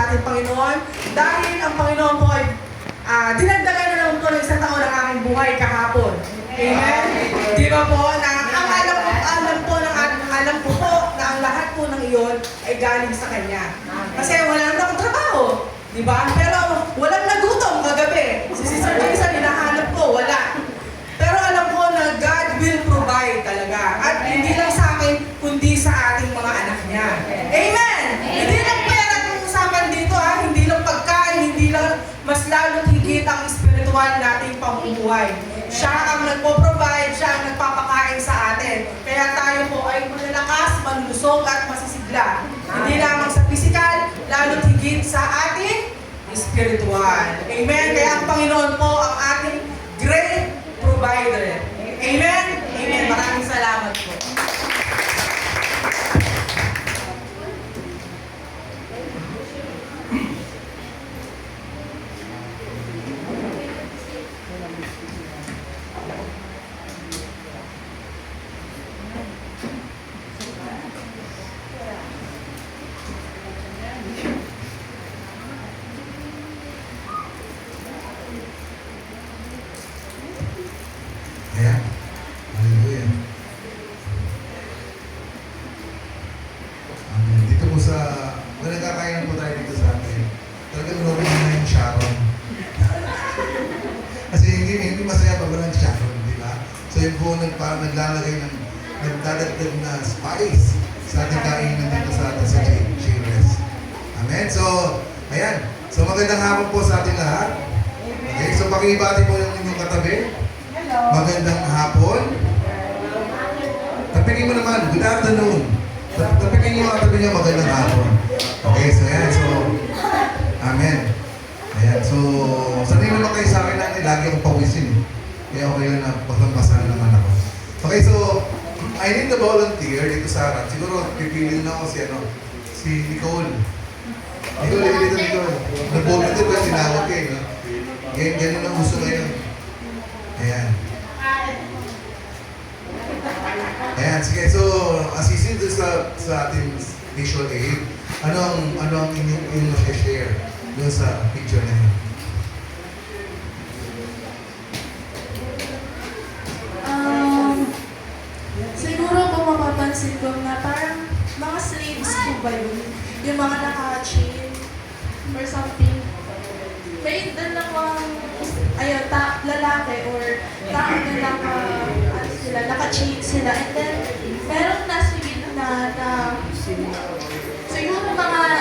ating Panginoon dahil ang Panginoon po ay dinagdagan na naman po ng isang taon ng aking buhay kahapon. Amen? Di ba po na ang alam ko po na ang lahat po ng iyon ay galing sa Kanya. Kasi wala na akong trabaho. Di ba? Pero walang nagutom kagabi. Si Sister Teresa, hinahanap ko, wala. Pero alam ko na God will provide talaga. At hindi lang sa akin, kundi sa ating mga anak niya. Amen! Hindi lang pera ang usapan dito, ha? Hindi lang pagkain, hindi lang mas lalo't higit ang spiritual nating pamumuhay. Siya ang nagpo-provide, siya ang nagpapakain sa atin. Kaya tayo po ay malalakas, malulusog at masisigla. Hindi lamang sa physical, lalo't higit sa ating spiritual. Amen? Kaya ang Panginoon po ang ating great provider. Amen? Amen. Maraming salamat po. Ayan. Hallelujah. Amen. Dito po sa, kung nagkakain po tayo dito sa atin, talagang normal na yung Sharon. Kasi hindi masaya pag walang Sharon, di ba? So yun po parang naglalagay ng nagdadagdag na spice sa ating kainan dito sa atin sa Chivres. Amen. So, ayan. So magandang hapon po sa ating lahat. Okay, so pakibati po yung inyong katabi. Magandang hapon. Tapigin mo naman, good afternoon. Tapigin mo ang tabi niya, magandang hapon. Okay, so yan. So, amen. Ayan, so, sanay naman kayo sa akin natin, lagi akong pawisin. Kaya okay lang na paglampasan naman ako. Okay, so, I need a volunteer dito sa harap. Siguro, pipili na ako si Nicole. Nicole. Nag-volunteer ko yung tinawag kayo, no? Ganyan ang uso ngayon. Ayan. Ayan, sige. So, asisin doon sa ating visual aid, ano ang inyong share doon sa picture na yun? Siguro kung mapapansin ko na parang mga slaves po ba yun? Yung mga naka-chain or something. May doon lang lalaki or tao na naka-chain sila. And then, merong nasa gitna na siguro mga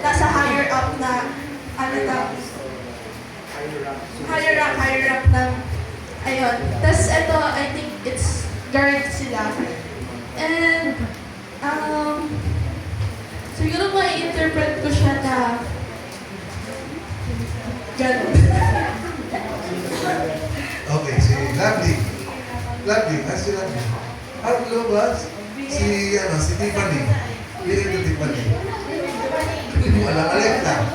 nasa higher up na higher up ng ayun. Tapos ito, I think it's guard sila. And siguro ma-interpret ko siya na ganun. Okay, si Lovely. Si Lovely. Hello, boss. Si Tiffany. Hindi ito Tiffany. Hindi mo alam. Alexa.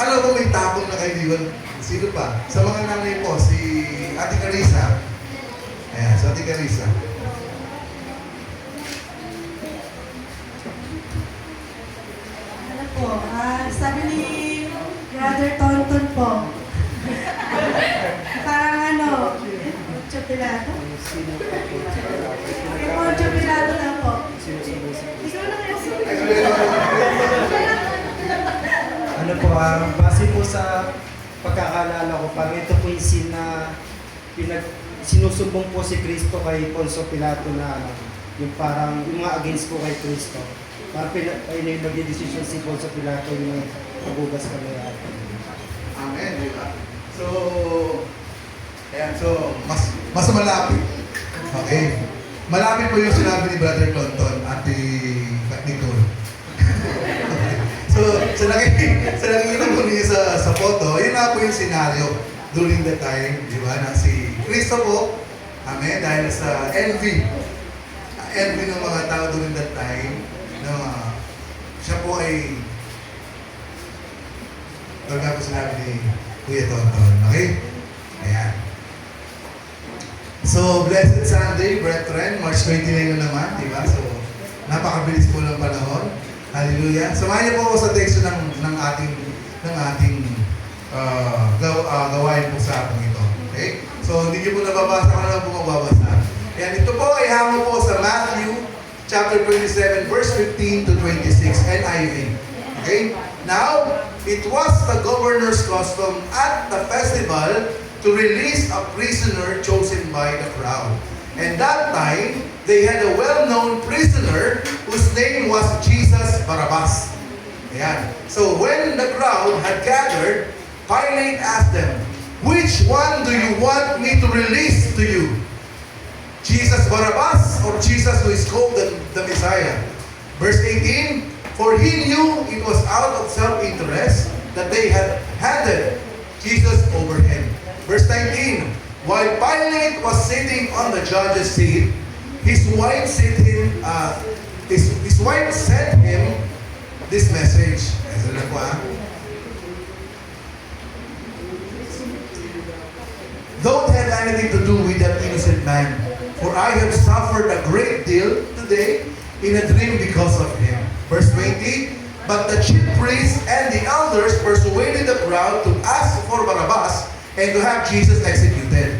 Alam ko may tapon na kaibigan. Sino pa? Sa mga nanay po, si Ate Carissa. Ayan, si Ate Carissa. Ano po, sabi ni Brother Tonton po. Parang Poncho Pilato? Yung Poncho Pilato lang po. Ikaw na Ano po, base po sa pagkakalala ko, parang ito po yung scene na sinusumbong po si Cristo kay Poncio Pilato na yung parang yung mga against po kay Cristo. Parang nag-decision si Poncio Pilato yung pagbugas kami. Amen, di ba? So, ayan, so, mas malapit. Okay. Malapit po yung sinabi ni Brother Tonton, Ate Nicole. So, sa nakikita po niyo sa photo, yun na po yung scenario during the time, di ba, na si Cristo po, amen, dahil sa envy ng mga tao during that time, na siya po ay talaga po sinabi ni Kuya Tonton. Okay? Ayan. So, Blessed Sunday, brethren, March 29 na naman, di ba? So, napakabilis po ng panahon. Hallelujah. Samahan niyo po ako sa teksto ng ating gawain po sa ating ito. Okay? So, hindi niyo po nababasa, kung ano po magbabasa. Yan, ito po ay hamon po sa Matthew chapter 27, verse 15 to 26, NIV. Okay? Now, it was the governor's custom at the festival to release a prisoner chosen by the crowd. And that time, they had a well-known prisoner whose name was Jesus Barabbas. Ayan. So when the crowd had gathered, Pilate asked them, "Which one do you want me to release to you? Jesus Barabbas or Jesus who is called the Messiah?" Verse 18, "For he knew it was out of self-interest that they had handed Jesus over him." Verse 19, "While Pilate was sitting on the judge's seat, his wife sent him this message. Don't have anything to do with that innocent man, for I have suffered a great deal today in a dream because of him." Verse 20, "But the chief priests and the elders persuaded the crowd to ask for Barabbas and to have Jesus executed."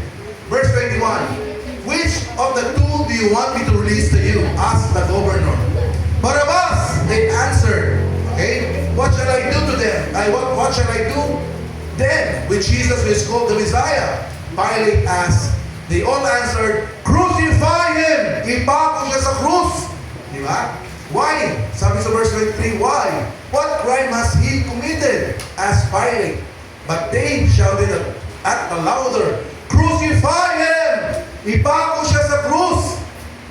Verse 21, "Which of the two do you want me to release to you?" asked the governor. "Barabbas," they answered. Okay? "What shall I do to them? What shall I do then with Jesus who is called the Messiah?" Pilate asked. They all answered, "Crucify him! Ipako siya sa krus!" Di ba? "Why?" Sabi sa verse 23, "Why? What crime has he committed?" asked Pilate. But they shouted at the louder, "Crucify him! Ipako siya sa krus!"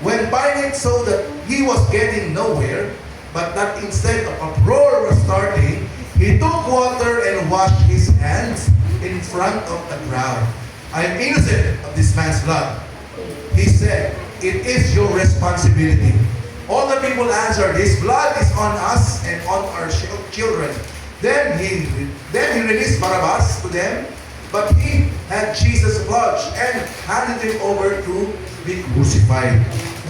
When Pilate saw that he was getting nowhere, but that instead of uproar was starting, he took water and washed his hands in front of the crowd. "I am innocent of this man's blood," he said. "It is your responsibility." All the people answered, "His blood is on us and on our children." Then he released Barabbas to them, but he had Jesus lodged and handed him over to be crucified.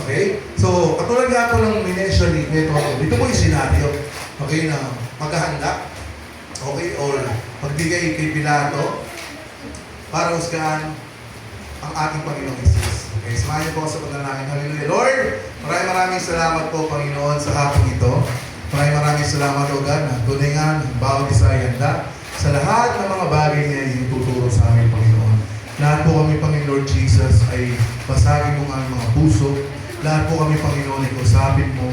Okay? So, katulad nga po ng minensyon ni Beto, ito po yung senaryo. Okay, na maghahanda. Okay, or magbigay kay Pilato para husgahan ang ating Panginoong Isus. Okay, samahan niyo po ako sa panalangin. Hallelujah. Lord, maraming salamat po, Panginoon, sa hapong ito. Maraming salamat, O God, na tunay nga ng bawat isa ay handa sa lahat ng mga bagay na ituturo sa amin, Panginoon. Lahat po kami, Panginoon Lord Jesus, ay basagin mo ang mga puso. Lahat po kami, Panginoon, ay kusapin mo.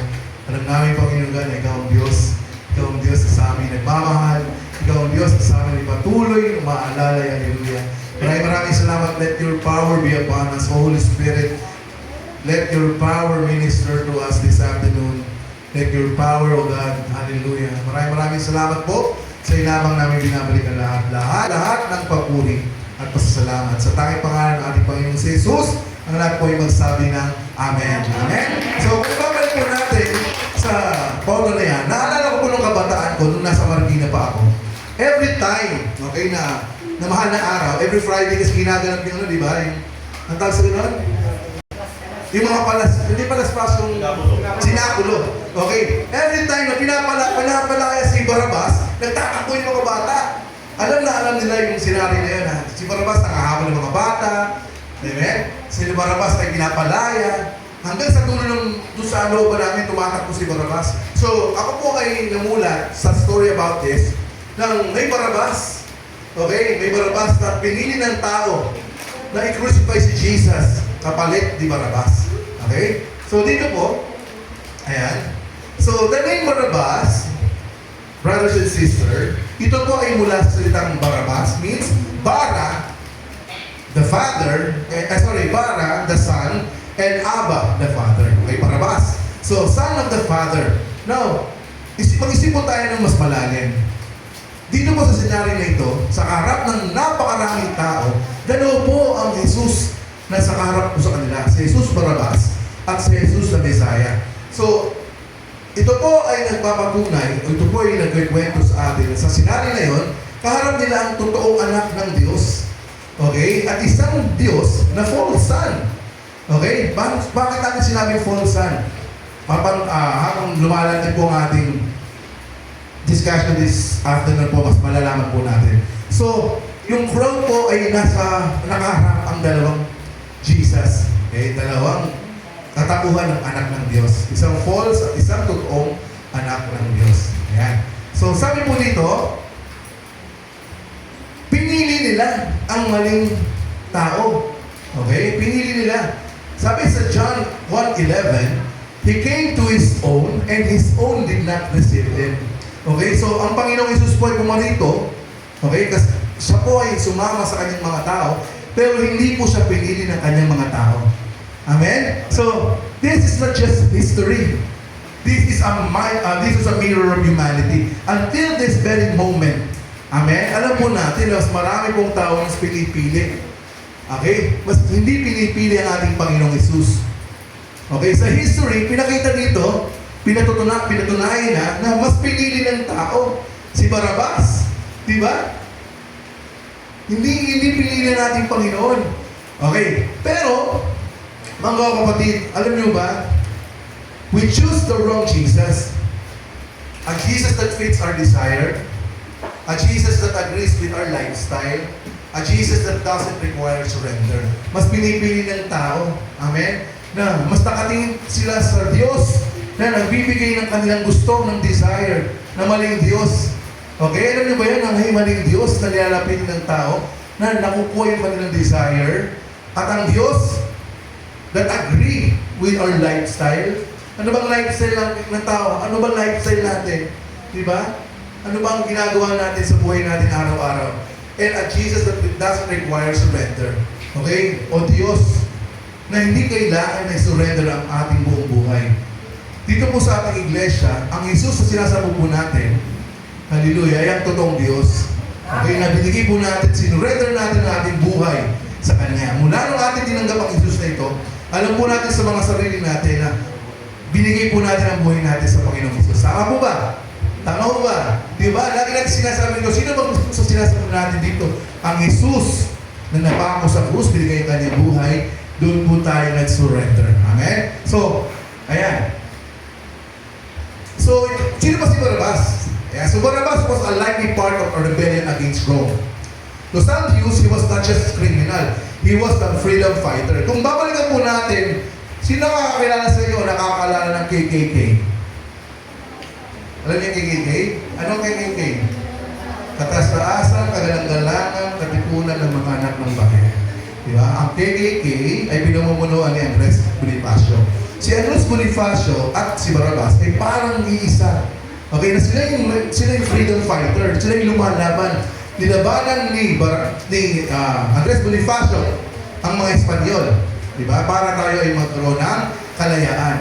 Alam namin, Panginoon God, na Ikaw ang Diyos. Ikaw ang Diyos na sa amin nagmamahal. Ikaw ang Diyos na sa amin ay patuloy, umaalala. Hallelujah. Maraming salamat. Let your power be upon us, Holy Spirit. Let your power minister to us this afternoon. Let your power, O God. Hallelujah. Maraming salamat po. Sa ilamang namin binabalik ang lahat ng papuri at pasasalamat. Sa tanging pangalan ng ating Panginoong si Jesus, ang lahat po ay magsabi ng Amen. Amen. So, kung babalik po natin sa Paulo na yan, naalala ko po nung kabataan ko, nung nasa Marikina pa ako. Every time, okay, na mahal na araw, every Friday kasi ginaganap yung ano, di ba? Ang tawag sa gano'n? Yung mga hindi palaspas yung sinakulo. Okay? Every time na pinapalaya si Barabbas, nagtatakbo yung mga bata. Alam nila yung senaryo na yun. Ha? Si Barabbas nakahabol ng mga bata. Amen? Si Barabbas ay pinapalaya. Hanggang sa dulo doon sa looban namin, tumatakbo si Barabbas. So, ako po ay namulat sa story about this ng may Barabbas. Okay? May Barabbas na pinili ng tao na i-crucify si Jesus kapalit di Barabbas. Okay? So, dito po, ayan. So, the name Barabbas, brothers and sisters, ito po ay mula sa salitang Barabbas, means Bara, the father, Bara, the son, and Abba, the father. Okay, Barabbas. So, son of the father. Now, mag-isip po tayo ng mas malalim. Dito po sa senaryo na ito, sa harap ng napakaraming tao, dalawa po ang Jesus na sa harap po sa kanila. Si Jesus Barabbas at si Jesus na Messiah. So, ito po ay nagpapatunay, ito po ay nagkikwento sa atin. Sa senaryo na yon, kaharap nila ang totoong anak ng Diyos. Okay? At isang Diyos na false son. Okay? Bakit natin sinabing false son? Habang lumalatag po ang ating discussion this afternoon po, mas malalaman po natin. So, yung crowd po ay nakaharap ang dalawang Jesus. Okay? Dalawang katakuhan ng anak ng Diyos. Isang false at isang totoong anak ng Diyos. Ayan. So, sabi po dito, pinili nila ang maling tao. Okay? Pinili nila. Sabi sa John 1:11, He came to His own, and His own did not receive Him. Okay? So, ang Panginoong Isus po ay pumarito. Okay? Kasi siya po ay sumama sa kanyang mga tao, pero hindi po siya pinili ng kanyang mga tao. Amen? So, this is not just history. This is a mirror of humanity. Until this very moment, amen? Alam po natin, mas marami pong tao mas pinipili. Okay? Mas hindi pinipili ang ating Panginoong Isus. Okay? Sa history, pinakita dito, pinatunayan na mas pinili ng tao si Barabas. Di ba? Hindi pinili ng ating Panginoon. Okay? Pero, mga kapatid, alam niyo ba, we choose the wrong Jesus. A Jesus that fits our desire. A Jesus that agrees with our lifestyle. A Jesus that doesn't require surrender. Mas pinipili ng tao, amen, na mas nakatingin sila sa Diyos na nagbibigay ng kanilang gusto, ng desire, na maling Diyos. Okay, alam niyo ba yan, ang maling Diyos na nilalapit ng tao, na nakukuha yung kanilang desire, at ang Diyos that agree with our lifestyle. Ano bang lifestyle ng tao? Ano bang lifestyle natin? Diba? Ano bang ginagawa natin sa buhay natin araw-araw? And a Jesus that doesn't require surrender. Okay? O Diyos, na hindi kailangan na surrender ang ating buong buhay. Dito po sa ating iglesia, ang Jesus na sinasama po natin, hallelujah, ay ang totoong Diyos. Okay, na binigay po natin, sinurrender natin ang ating buhay sa Kanya. Mula nung ating tinanggap ang Jesus na ito, alam po natin sa mga sarili natin na binigay po natin ang buhay natin sa Panginoong Jesus. Tama po ba? Tama po ba? Di ba? Lagi natin sinasabi ko, sino bang gusto sa sinasabi natin dito? Ang Jesus na napako sa krus, binigay ang kanyang buhay, doon po tayo nag-surrender. Amen? So, ayan. So, sino ba si Barabas? Yeah, so Barabas was a likely part of a rebellion against Rome. To some Jews, he was not just criminal. He was a freedom fighter. Kung babalikan po natin, sino nakakakilala sa inyo o nakakalala ng KKK? Alam niyo KKK? Anong KKK? Katas-taasan, kagalang-galangan, katipunan ng mga anak ng bahay. Diba? Ang KKK ay pinamumunuan ni Andres Bonifacio. Si Andres Bonifacio at si Barabas ay parang iisa. Okay, na sila yung freedom fighter, sila yung lumalaban. Nilabanan ni Andres Bonifacio ang mga Espanyol, di ba? Para tayo ay magkaroon ng kalayaan.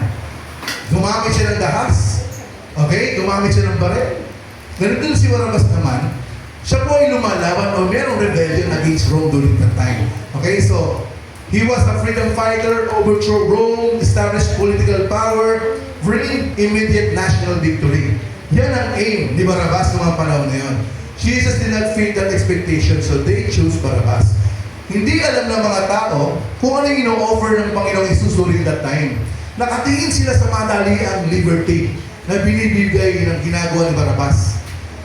Gumamit siya ng dahas, okay? Gumamit siya ng baril. Ganun din si Barabas naman, siya po ay lumalaban o merong rebellion against Rome during that time. Okay, so he was a freedom fighter, overthrew Rome, established political power, bringing immediate national victory. Yan ang aim ni Barabas ng mga panahon na yun. Jesus did not fit that expectation, so they chose Barabas. Hindi alam ng mga tao kung ano yung ino-offer ng Panginoong Isus during that time. Nakatingin sila sa madaliang liberty na binibigay ng ginagawa ni Barabas.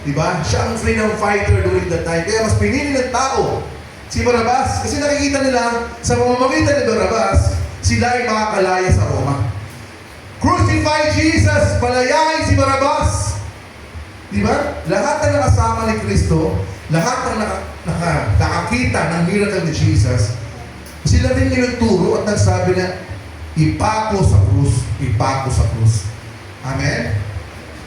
Diba? Siya ang freedom fighter during that time. Kaya mas pinili ng tao si Barabas. Kasi nakikita nila sa pamamagitan ni Barabas, sila ay makakalaya sa Roma. Crucify Jesus! Palayain si Barabas! Diba? Lahat na nakasama ni Kristo, lahat na nakakita ng miracle ni Jesus, sila din yung nagturo at nagsabi na, ipako sa krus, ipako sa krus. Amen?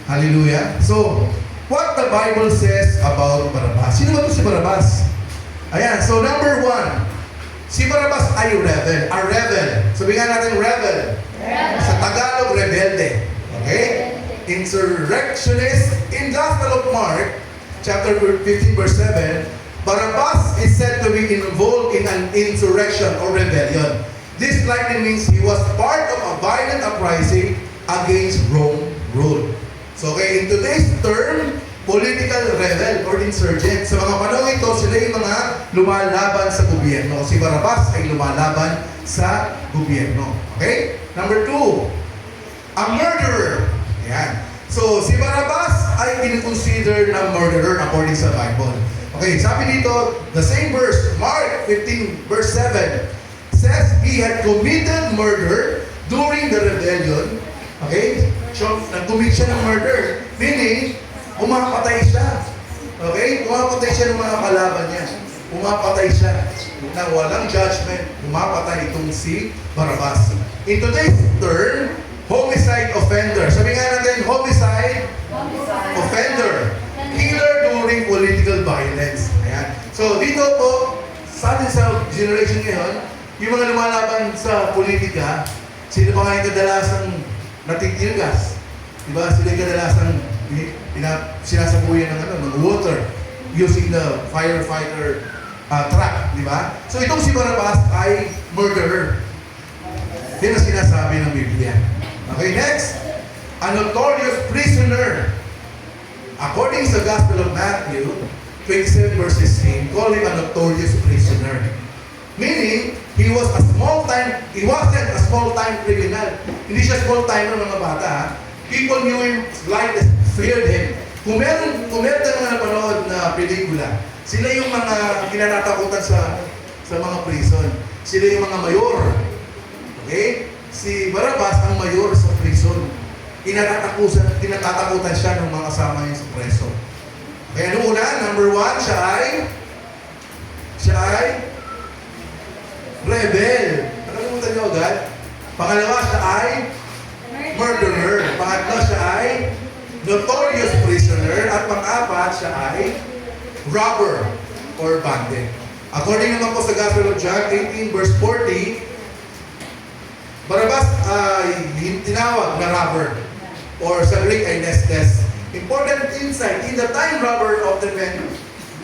Hallelujah. So, what the Bible says about Barabas. Sino ba ito si Barabas? Ayan, so number 1, si Barabas ay rebel. A rebel. Sabihin natin rebel. Sa Tagalog, rebelde. Okay? Insurrectionist. In Gospel of Mark, chapter 15, verse 7, Barabas is said to be involved in an insurrection or rebellion. This likely means he was part of a violent uprising against Rome rule. So, okay, in today's term, political rebel or insurgent. Sa mga panahon ito, sila yung mga lumalaban sa gobyerno. Si Barabas ay lumalaban sa gobyerno. Okay? Number 2, a murderer. Yan. So, si Barabas ay kinikonsider na murderer according sa Bible. Okay, sabi dito, the same verse, Mark 15, verse 7, says he had committed murder during the rebellion. Okay? So, nag-commit siya ng murder. Meaning, umapatay siya. Okay? Umapatay siya ng mga kalaban niya. Umapatay siya na walang judgment. Umapatay itong si Barabbas. In today's term, homicide offender. Sabi nga natin, homicide offender. Killer during political violence. Ayan. So, dito po, sa atin sa generation ngayon, yung mga lumalaban sa politika, sino pa nga yung kadalasang natitirgas? Diba? Sila yung kadalasang sinasabuyan ng water using the firefighter truck. Diba? So, itong si Barabbas ay murderer. Yan ang sinasabi ng Biblia. Okay, next. A notorious prisoner. According sa Gospel of Matthew 27 verse 16, call him a notorious prisoner. Meaning, he wasn't a small-time criminal. Hindi siya small-timer mga bata. Ha? People knew him, like, feared him. Kung meron ka mga napanood na pelikula, sila yung mga kinatatakutan sa mga prison. Sila yung mga mayor. Okay? Si Barabbas ang mayor sa prison. Kinatatakutan siya ng mga kasama niya sa preso. Kaya noong una, number 1, siya ay rebel. Nakalimutan niyo agad. Pangalawa, siya ay murderer. Pangatlo, siya ay notorious prisoner. At pang-apat, siya ay robber or bandit. According naman po sa Gospel of John 18 verse 40, Barabbas ay tinawag na robber or sa Greek ay nestes. Important insight, in the time robber often meant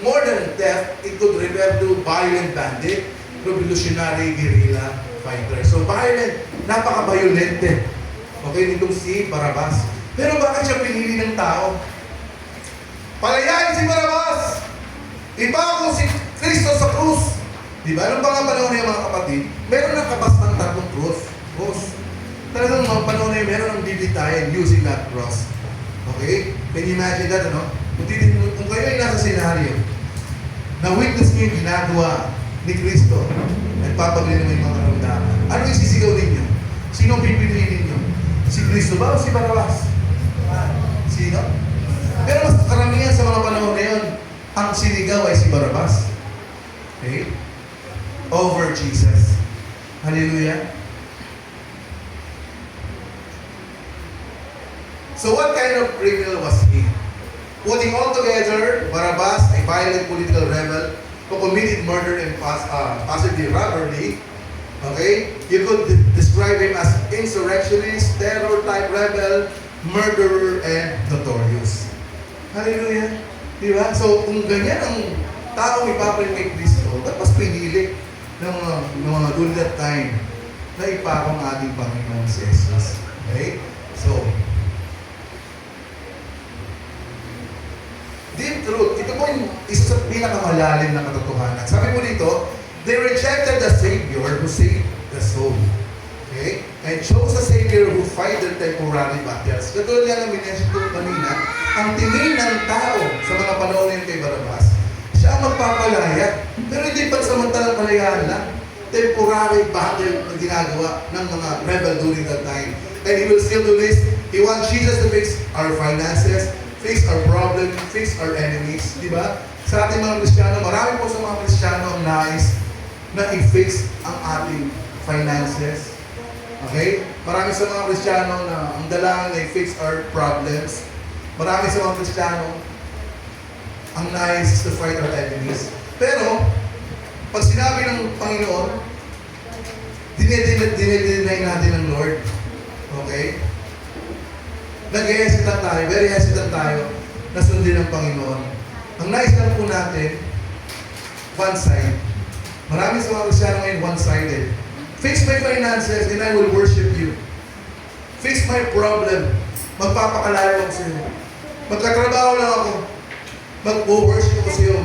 more than theft, it could refer to violent bandit, revolutionary guerrilla fighter. So violent, napaka-violente. Okay, nitong si Barabbas. Pero bakit siya pinili ng tao? Palayain si Barabbas! Ipako si Kristo sa krus. Diba? Nung mga panahon na yung mga kapatid, meron ng kapastang tatlong krus. Talagang mga panahon na yun, meron ng bibitayan using that cross. Okay? Can you imagine that, ano? Kung kayo ay nasa senaryo, na-witness niyo yung ginagawa ni Kristo, nagpapagli naman yung mga karamdaman, ano yung sisigaw ninyo? Sino ang pipiliin ninyo? Si Kristo ba o si Barabbas? Sino? Pero mas karamihan sa mga panahon na yun, ang sinigaw ay si Barabbas. Okay? Over Jesus. Hallelujah. So what kind of criminal was he? Putting all together, Barabbas, a violent political rebel who committed murder and possibly robbery. Okay? You could describe him as insurrectionist, terror-type rebel, murderer, and notorious. Hallelujah. Diba? So kung ganyan ang taong ipapalit kay Kristo, tapos pinili ng mga during that time na ipakong ating Panginoon si Jesus. Okay? So, deep truth, ito po yung isa sa pinakamalalim na katotohanan. Sabi po dito, they rejected the Savior who saved the soul. Okay? And chose a Savior who fight their temporary battles. Katulad nga ng minention ko kanina, ang tingin ng tao sa mga panahon ngayon kay Barabbas, siya ang magpapalaya. Pero hindi pansamantalang palayaan lang. Temporary battle na ginagawa ng mga rebel during that time. And he will still do this. He wants Jesus to fix our finances, fix our problem, fix our enemies. Diba? Sa ating mga Kristiyano, marami po sa mga Kristiyano ang nais na i-fix ang ating finances. Okay? Marami sa mga Kristiyano na ang dalangin na i-fix our problems. Marami sa mga Kristiyano ang nais to fight our enemies. Pero, pag sinabi ng Panginoon, dinedeny natin ng Lord. Okay? Nag-hesitant tayo, very hesitant tayo na sundin ng Panginoon. Ang nais lang po natin, one side. Marami sa mga Kristiyano ngayon, one-sided. Fix my finances, then I will worship you. Fix my problem. Magpapakalayo ako sa iyo. Magkatrabaho lang ako. Mag-worship ako sa iyo.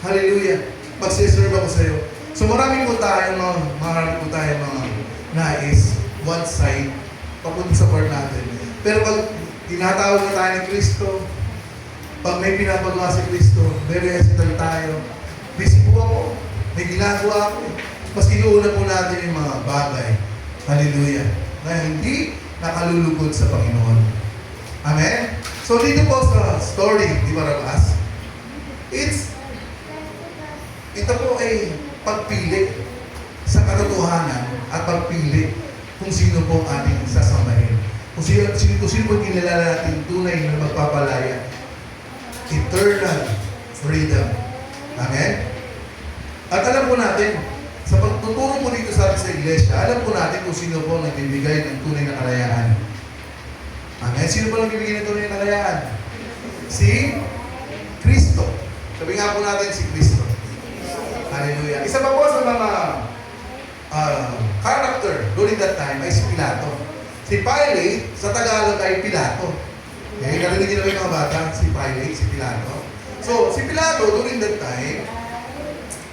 Hallelujah. Magsiserve ako sa iyo. So marami po tayo mga nais, one side, papunta sa part natin. Pero pag tinatawag na tayo ni Kristo, pag may pinapagawa si Kristo, very hesitant tayo. Busy po ako, may ginagawa ako. Mas inuuna po natin yung mga bagay. Hallelujah. Na hindi nakalulugod sa Panginoon. Amen? So dito po sa story ni Barrabas, ito po ay pagpili sa katotohanan at pagpili kung sino po ang ating sasambahin. Kung sino po kinilala natin tunay na magpapalaya. Eternal freedom. Amen? At alam po natin, sa pagtuturo po dito sa atin sa iglesia, alam po natin kung sino po ang nagbibigay ng tunay na kalayaan. Amen? Sino po ang nagbibigay ng tunay na kalayaan? Si Kristo. Sabi nga po natin si Kristo. Hallelujah. Isa pa po sa mga character during that time ay si Pilato. Si Pilate, sa Tagalog ay Pilato. Okay, narinig niyo na mga bata, si Pilate, si Pilato. So, si Pilato during that time,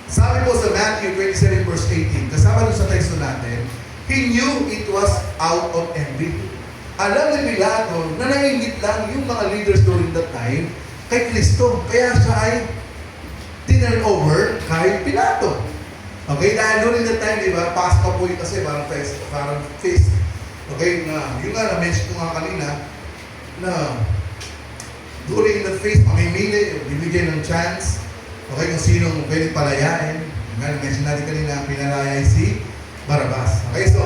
sabi po sa Matthew 27 verse 18, kasama doon sa teksto natin, he knew it was out of envy. Alam ni Pilato na nangingit lang yung mga leaders during that time kay Kristo. Kaya siya ay tinurn over kay Pilato. Okay, dahil during that time, di ba, Pascha po yun kasi parang feast. Okay, yun nga, na-mention ko nga kanina, na during that feast, mamimili, bibigyan ng chance, okay, kung sinong pwede palayain. Yung nga, na-mention natin kanina, pinalaya si Barrabas. Okay, so,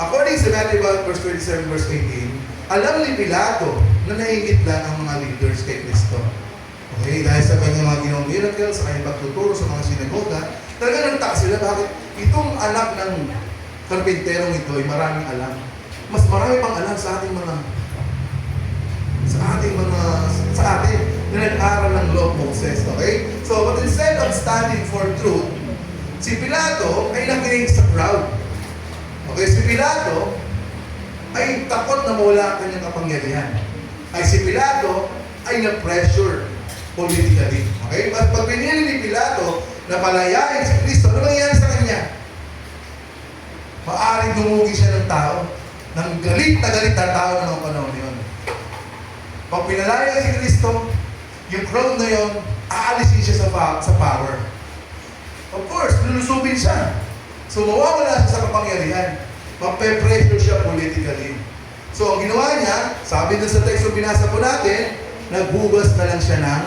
according sa Matthew verse 27, verse 18, alam ni Pilato na nahingit lang ang mga leaders kay Kristo. Okay, dahil sa kanyang mga ginawang miracles, sa kanyang pagtuturo sa mga sinagoga, talaga nagtaka sila bakit itong anak ng karpinterong ito ay maraming alam. Mas marami pang alam sa ating na nag-aral ng law of Moses. Okay? So, but instead of standing for truth, si Pilato ay nakinig sa crowd. Okay, si Pilato ay takot na mawala ang kanyang kapangyarihan. Ay si Pilato ay na-pressure politically. Okay? At pag pinili ni Pilato na palayain si Kristo, ano nangyayari sa kanya? Maaring dumugi siya ng tao, ng galit na tao ng panahon yun. Pag pinalaya si Kristo, yung crowd na yun, aalisin siya sa power. Of course, lulusubin siya. So mawawala siya sa kapangyarihan. Magpe-pressure siya politically. So ang ginawa niya, sabi doon sa teksto binasa po natin, naghugas na lang siya ng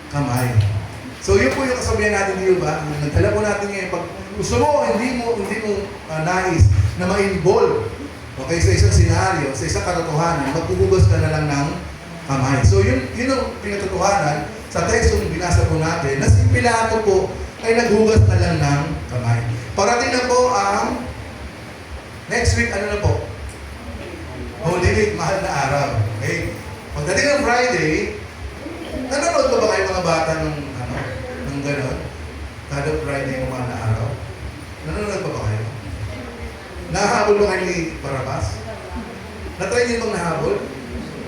kamay. So yun po yung kasabihan natin dito ba? Nagdala po natin ngayon, pag gusto mo, hindi mo nais na ma-involve, okay, sa isang senaryo, sa isang katotohanan, maghuhugas ka na lang ng kamay. So yun ang pinatotohanan sa tekstong binasa po natin, na si Pilato po ay naghugas na lang ng kamay. Parating na po ang next week, ano na po? Holy Week, mahal na araw. Okay? Pagdating ng Friday, nanonood pa ba kayo mga bata ng gano'n? Kada Friday ng mahal na araw? Nanonood pa ba kayo? Nahabol ba kayo ni Barrabas? Na-try niyo bang nahabol?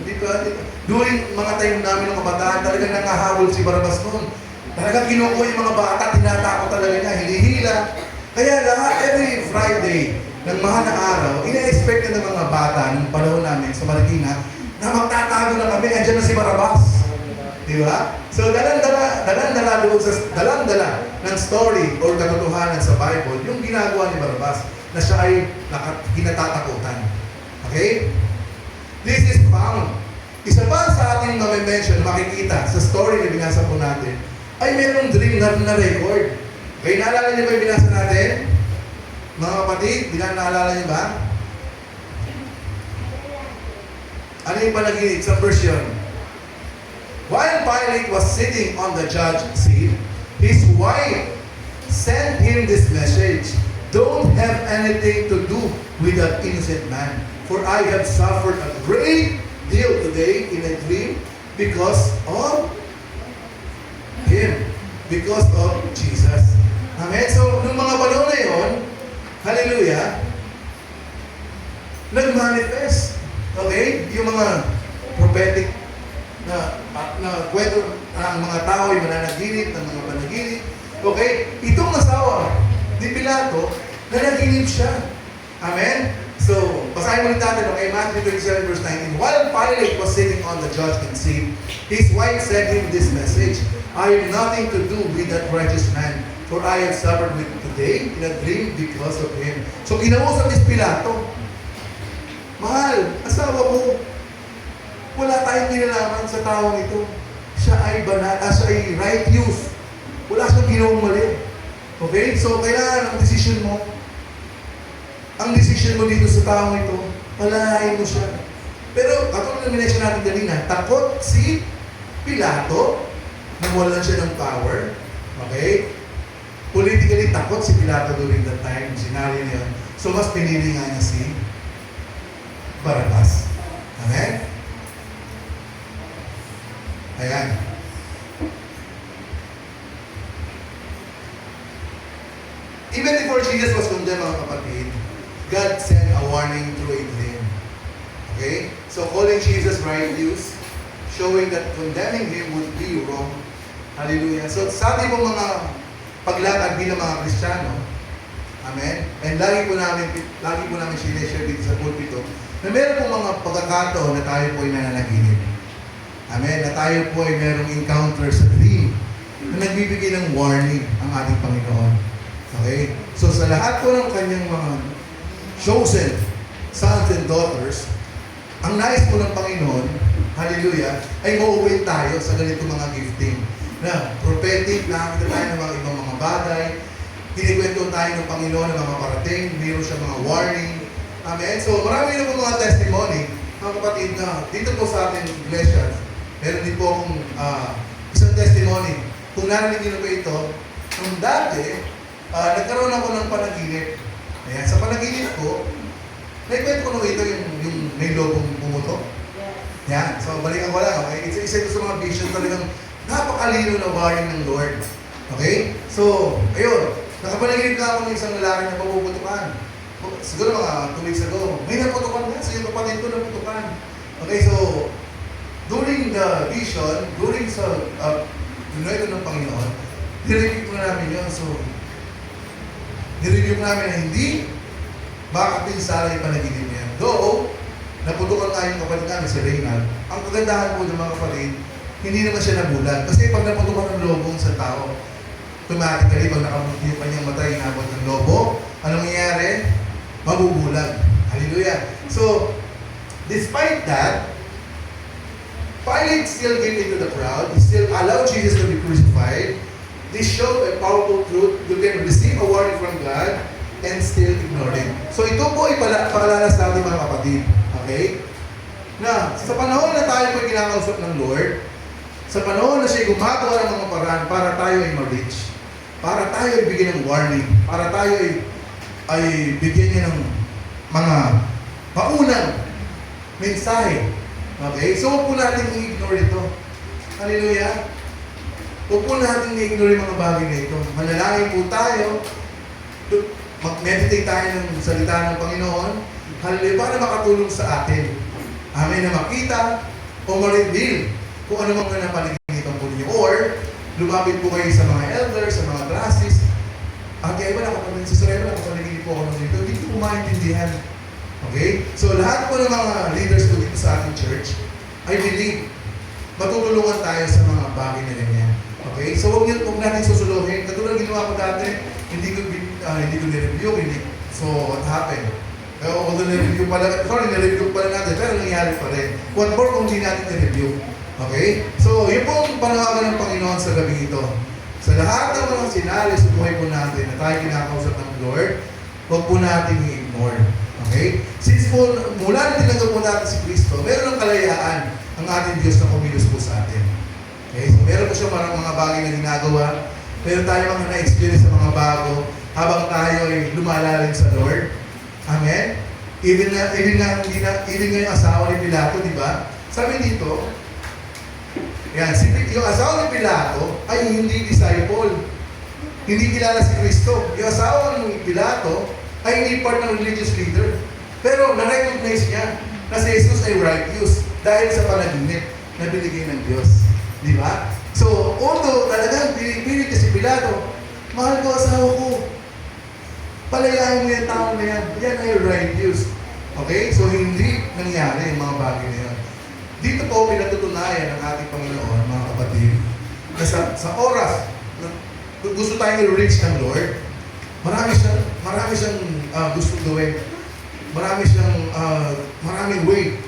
Hindi ba? During mga time namin ng kabataan, talagang nangahabol si Barrabas noon. Talagang kinukuha yung mga bata, tinatakot talaga niya, hinihila. Kaya lahat, every Friday ng mahal na araw, ina-expect ng mga bata ng panahon namin sa Marikina na magtatago na kami, andyan na si Barrabas. Di ba? So, dalang-dala ng story or katotohanan sa Bible, yung ginagawa ni Barrabas, na siya ay kinatatakutan. Okay? This is found. Isa pa sa ating ma-mention, makikita sa story na binasa po natin, ay mayroong dream na record. Okay, naalala niyo ba yung binasa natin? Mga kapatid, naalala niyo ba? Ano yung panaginip sa version? While Pilate was sitting on the judge's seat, his wife sent him this message, "Don't have anything to do with that innocent man, for I have suffered a great deal today in a dream because of him, because of Jesus." Amen? So, nung mga panahon na yun, hallelujah, nag-manifest. Okay? Yung mga prophetic na kwento, ang mga tao ay mananaginip, ng mga panaginip. Okay? Itong asawa ni Pilato, nanaginip siya. Amen? So, basahin ulit natin, okay? Matthew 27 verse 19. While Pilate was sitting on the judgment seat, his wife sent him this message, I have nothing to do with that righteous man, for I have suffered with today in a dream because of him. So, kinausap ni Pilato, mahal, asawa ko, wala tayong kinalaman sa taong ito. Siya ay banal, siya ay righteous. Wala siyang ginawang mali. Okay? So, kailangan ang decision mo, ang decision mo dito sa taong ito, palahain mo siya. Pero, katulad na minention natin kanina, takot si Pilato, nawalan siya ng power. Okay? Politically, takot si Pilato during that time, scenario niya. So, mas pinili nga niya si Barabbas. Amen? Ayan. Even before Jesus was condemned, mga kapatid, God sent a warning through a dream. Okay? So, calling Jesus righteous, showing that condemning Him would be wrong. Hallelujah. So, sa ating pong mga paglakad bilang mga Kristiyano, amen? And lagi po namin sineshare dito sa pulpito, na meron pong mga pagkakataon na tayo po ay nananaginip. Amen? Na tayo po ay merong encounter sa dream na nagbibigay ng warning ang ating Panginoon. Okay? So sa lahat po ng kanyang mga chosen sons and daughters, ang nais po ng Panginoon, hallelujah, ay mauwi tayo sa ganito mga gifting. Na prophetic, nakakita tayo ng mga ibang mga bagay, kinikwento tayo ng Panginoon ng mga parating, mayroon siya mga warning. Amen? So marami na po mga testimony, mga kapatid, na dito po sa ating iglesia, meron din po akong isang testimony. Kung narinig niyo po ito, nung dati, nagkaroon ako ng panaginip. Ayan, sa panaginip ko, naikwento ko nung ito yung may lobong pumutok. Yan, so balikan ko lang, okay? Isa ito sa mga vision talagang napakalino na warning ng Lord. Okay? So, ayun, nakapanaginip na ako ng isang lalaki na papuputukan. Siguro mga 2 weeks ago, may naputukan nga, so yung kapatid ko naputukan. Okay, so, during the vision, during sa ito ng Panginoon, nireview ko na namin yun. So, nireview ko namin na hindi baka pinsala yung panaginip niya. Though, naputukan nga yung kapatid namin, si Reynald. Ang kagandahan po ng mga kapatid, hindi naman siya nabulag. Kasi pag naputukan ng lobong sa tao, automatically, pag nakamuti yung kanyang mata, inabot ng lobo, anong nangyayari? Mabubulag. Hallelujah. So, despite that, Pilate still gave into the crowd. He still allowed Jesus to be crucified. This showed a powerful truth. You can receive a warning from God and still ignore it. So ito po ay paalala sa ating mga kapatid. Okay? Na sa panahon na tayo po kinakausap ng Lord, sa panahon na siya gumagawa ng mga paraan para tayo ay ma-reach, para tayo ay bigyan ng warning, para tayo ay bigyan niya ng mga paunang mensahe. Okay? So, huwag po natin i-ignore ito. Hallelujah! Huwag po natin i-ignore yung mga bagay na ito. Manalangin po tayo. Mag-meditate tayo ng salita ng Panginoon. Hallelujah! Para makatulong sa atin. Amen na makita o ma-reveal kung ano mga napaligitan po ninyo. Or, lumapit po kayo sa mga elders, sa mga classes. Okay, wala ko pa rin. Sa sarili wala ko paligid po ako dito. Hindi ko maintindihan. Okay? So, lahat po ng mga leaders ko dito sa ating church, I believe, matutulungan tayo sa mga bagay na ganyan. Okay? So, huwag natin susuluhin. Katulad ginawa ko dati, hindi ko nireview, so, what happened? Although nireview pala natin, pero nangyari pa rin. What more kung hindi natin nireview? Okay? So, yun po ang panawagan ng Panginoon sa gabi ito. Sa lahat ng mga sinali sa buhay po natin na tayo kinakausap ng Lord, huwag po natin i-ignore. Okay? Since po, mula na tinanggap po natin si Kristo, meron ng kalayaan ang ating Diyos na kumilos po sa atin. Okay? So, meron po siya mga bagay na ginagawa. Meron tayo mga na-experience sa mga bago habang tayo ay lumalalim sa Lord. Amen? Even nga yung asawa ni Pilato, di ba? Sabi dito, yan, yung asawa ni Pilato ay hindi disciple. Hindi kilala si Kristo. Yung asawa ni Pilato ay hindi part ng religious leader. Pero na-recognize niya na si Jesus ay righteous dahil sa panaginip na binigay ng Diyos. Di ba? So, although talagang pinipilit si Pilato, mahal ko asawa ko. Palayain mo yung tao na yan. Yan ay righteous. Okay? So, hindi nangyari yung mga bagay na yun. Dito po, pinatutunayan ng ating Panginoon, mga kapatid, na sa oras na kung gusto tayong i-reach ng Lord, marami siyang gusto gawin. Maraming way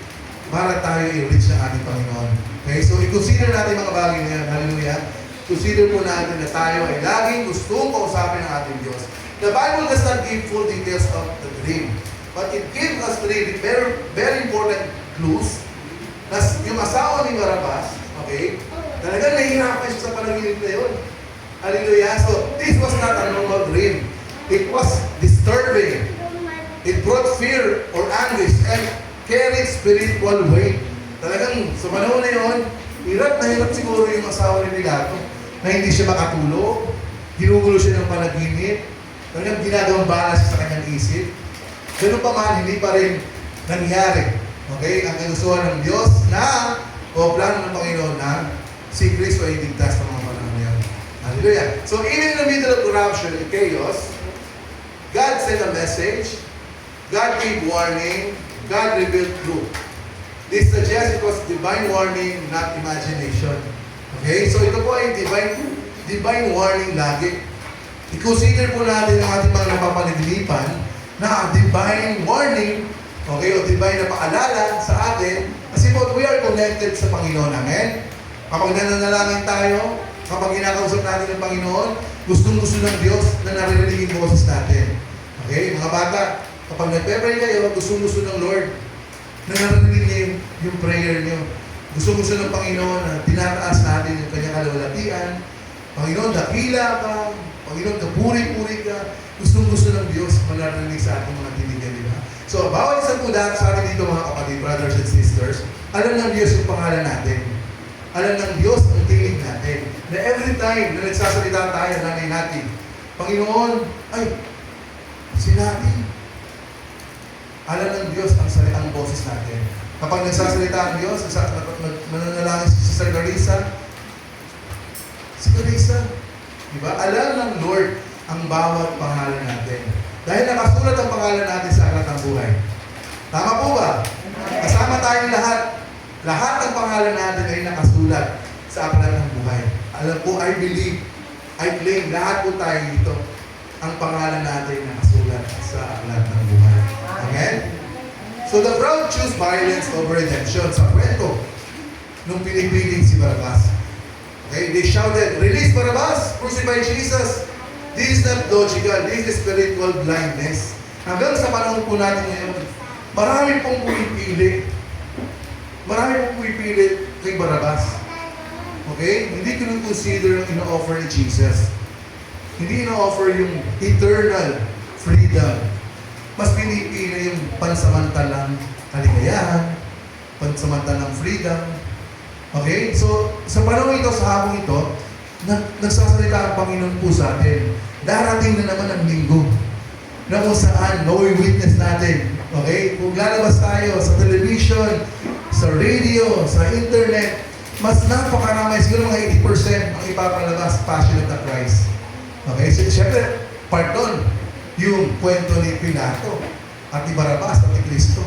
para tayo i-reach ng ating Panginoon. Okay? So, i-consider natin mga bagay na yan. Hallelujah. Consider po natin na tayo ay laging gustong kausapin ng ating Diyos. The Bible does not give full details of the dream, but it gives us three very, very important clues na yung asawa ni Barabas, okay, talagang nahihirapan siya sa panaginip na yun. Hallelujah. So, this was not a normal dream. It was disturbing. It brought fear or anguish and carried spiritual weight. Talagang sa panahon na yun, hirap na hirap siguro yung asawa ni Pilato na hindi siya makatulog, ginugulo siya ng panaginip, talagang ginagawang bala siya sa kanyang isip. Ganun pa man, hindi pa rin nangyari. Okay? Ang kagustuhan ng Diyos na o plano ng Panginoon na si Kristo ay iligtas ng mga panahon niya. Hallelujah. So even in the middle of corruption and chaos, God sent a message, God gave warning, God revealed truth. This suggests it was divine warning, not imagination. Okay? So ito po ay divine warning lagi. I-consider po natin ang ating mga napapanaginipan na divine warning, okay, o divine na paalala sa atin kasi po we are connected sa Panginoon. Amen? Kapag nananalangin tayo, kapag kinakausap natin ng Panginoon, gustong-gusto ng Diyos na naririnig yung boses natin. Okay? Mga bata, kapag nagpe-pray kayo, gustong-gusto ng Lord na naririnig niya yung prayer niyo. Gusto-gusto ng Panginoon na tinataas natin yung kanyang kalawalatian. Panginoon, dakila ka. Panginoon, kapuri-puri ka. Gustong-gusto ng Diyos manarinig sa ating mga tinigan, di ba? So, bawat isang kuda sa atin dito, mga kapatid, brothers and sisters, alam ng Diyos yung pangalan natin. Alam ng Diyos ang tinig natin. Na every time na nagsasalita tayo, nanay natin, Panginoon, ay, si natin. Alam ng Diyos ang boses natin. Kapag nagsasalita ang Diyos, mananalangin si Sister Carissa, diba? Alam ng Lord ang bawat pangalan natin. Dahil nakasulat ang pangalan natin sa aklat ng buhay. Tama po ba? Kasama tayong lahat. Lahat ng pangalan natin ay nakasulat sa aklat ng buhay. Alam po, I believe, I claim, lahat po tayo dito. Ang pangalan natin nakasulat sa aklat ng buhay. Amen? So the crowd choose violence over redemption sa kwento nung pinipiling si Barabas. Okay, they shouted, "Release Barabbas! Crucify Jesus!" This is not logical. This is spiritual blindness. Hanggang sa panahon po natin ngayon, marami pong pumipili. Marami pong pumipili kay Barabbas. Okay? Hindi ko consider yung ino-offer ni Jesus. Hindi ino-offer yung eternal freedom. Mas pinipili yung pansamantalang kaligayahan, pansamantalang freedom. Okay? So, sa panahon ito, sa hapong ito, nagsasalita ang Panginoon po sa atin. Darating na naman ang linggo na kung saan witness natin. Okay? Kung lalabas tayo sa television, sa radio, sa internet, mas napakaramay, siguro mga 80% ang ipapalabas Passion of the Christ. Okay? So, syempre, part doon, yung kwento ni Pilato at ni Barabas at ni Kristo.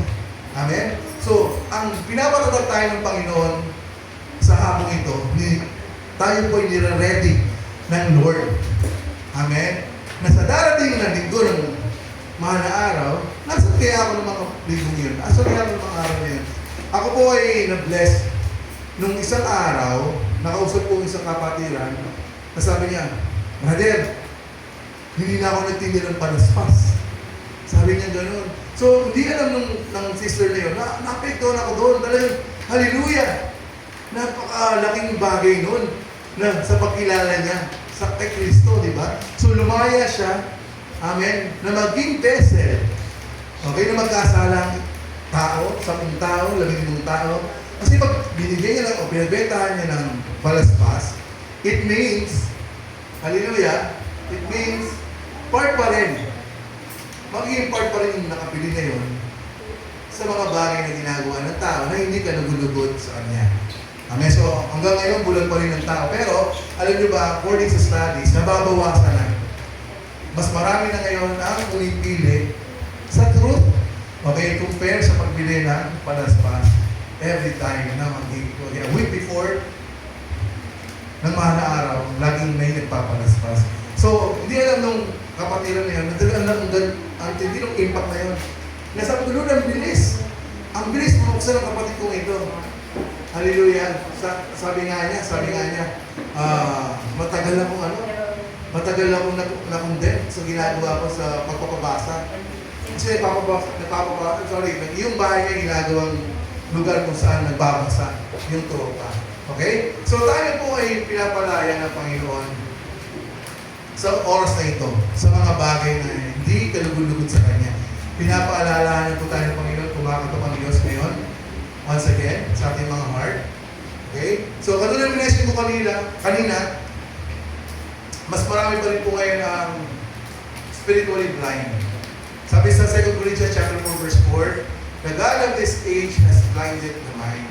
Amen? So, ang pinapatatag tayo ng Panginoon sa hapong ito, tayo po ay nire-ready ng Lord. Amen? Na sa darating na linggo ng mahal na araw, nasan kaya ako ng mga linggong yun? Nasan kaya ako ng mga araw na yun? Ako po ay na-bless nung isang araw, nakausap ko isang kapatiran, na sabi niya, "Brother, hindi na ako nagtingin ng palaspas." Sabi niya gano'n. So, hindi alam ng sister na yun, na-apektuhan ako doon. Talagang, hallelujah! Napakalaking bagay nun na sa pagkilala niya sa kay Kristo, di ba? So, lumaya siya, amen, na maging vessel. Okay, na magkasalang tao, 10 tao, 15 tao. Kasi pag binigyan niya lang o pinabentahan niya ng palaspas, it means, hallelujah, it means, part pa rin. Magiging part pa rin yung nakapili na yun sa mga bagay na ginagawa ng tao na hindi ka nagulugod sa kanya. Amen. So, hanggang ngayon, bulag pa rin ng tao. Pero, alam nyo ba, according sa studies, nababawasan na. Mas marami na ngayon ang pumipili sa truth. Okay, compare sa pagbili ng palaspas every time na a week before ng mahal na araw, laging may nagpapalaspas. So, hindi alam nung kapatiran na yun, ang tindi ng impact na yun. Nasabi ko, Lord, ang bilis. Ang bilis buksan ng kapatid kong ito. Hallelujah. Sabi nga niya, matagal akong nakondem sa ginagawa ko sa pagpapabasa. Kasi yung bahay niya ginagawang lugar kung saan nagbabasa yung tropa. Okay? So tayo po ay pinapalaya ng Panginoon sa oras na ito, sa mga bagay na hindi kalugod-lugod sa Kanya. Pinapaalalahanan po tayo ng Panginoon, kumakatok ang Diyos ngayon, once again, sa ating mga heart. Okay? So, katulad ng minention ko kanina, mas marami pa rin po ngayon ang spiritually blind. Sabi sa 2 Corinthians chapter 4, verse 4, the God of this age has blinded the mind.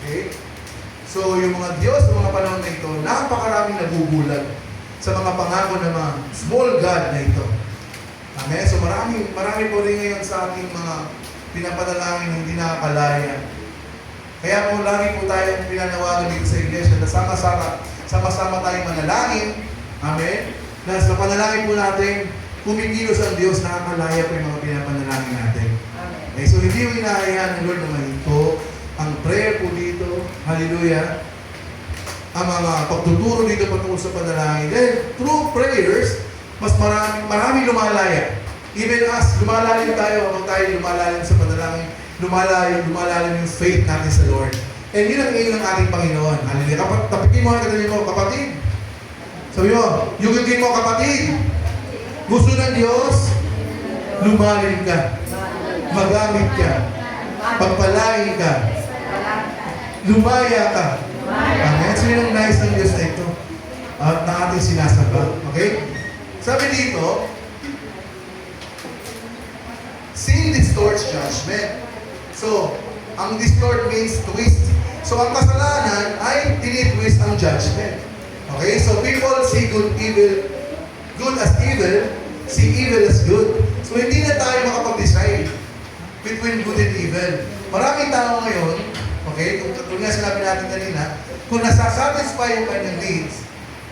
Okay? So, yung mga Diyos sa mga panahon na ito, napakaraming nabubulag sa mga pangako ng mga small God na ito. Amen? So, marami po rin ngayon sa ating mga pinapadalangin na hindi nakakalaya. Kaya po, lagi po tayong pinanawagan dito sa iglesia na sama-sama tayong manalangin. Amen? Na sa panalangin po natin, kumikilos ang Diyos, nakakalaya po yung mga pinapanalangin natin. Okay, so hindi mo inahayaan ng Lord na mahinto. Ang prayer po dito, hallelujah, ang mga pagtuturo dito patungkol sa panalangin. Dahil through prayers, mas marami lumalaya. Even us, lumalalim tayo habang tayo lumalalim sa panalangin, lumalalim yung faith natin sa Lord. And yun ang ngayon ng ating Panginoon. Hallelujah. Tapikin mo ang katabi mo, kapatid. Sabi mo, yugin mo, kapatid. Gusto ng Diyos, lumalim ka. Magamit ka. Pagpalain ka. Lumaya ka. Amen. So yun ang nais ng Diyos na ito. At na ating sinasamba. Okay? Sabi dito, sin distorts judgment. So, ang distort means twist. So, ang kasalanan ay tinitwist ang judgment. Okay? So, people see good as evil, see evil as good. So, hindi na tayo makapag-decide between good and evil. Maraming tao ngayon, okay, kung nga sinabi natin kanina, kung nasasatisfy yung kanyang needs,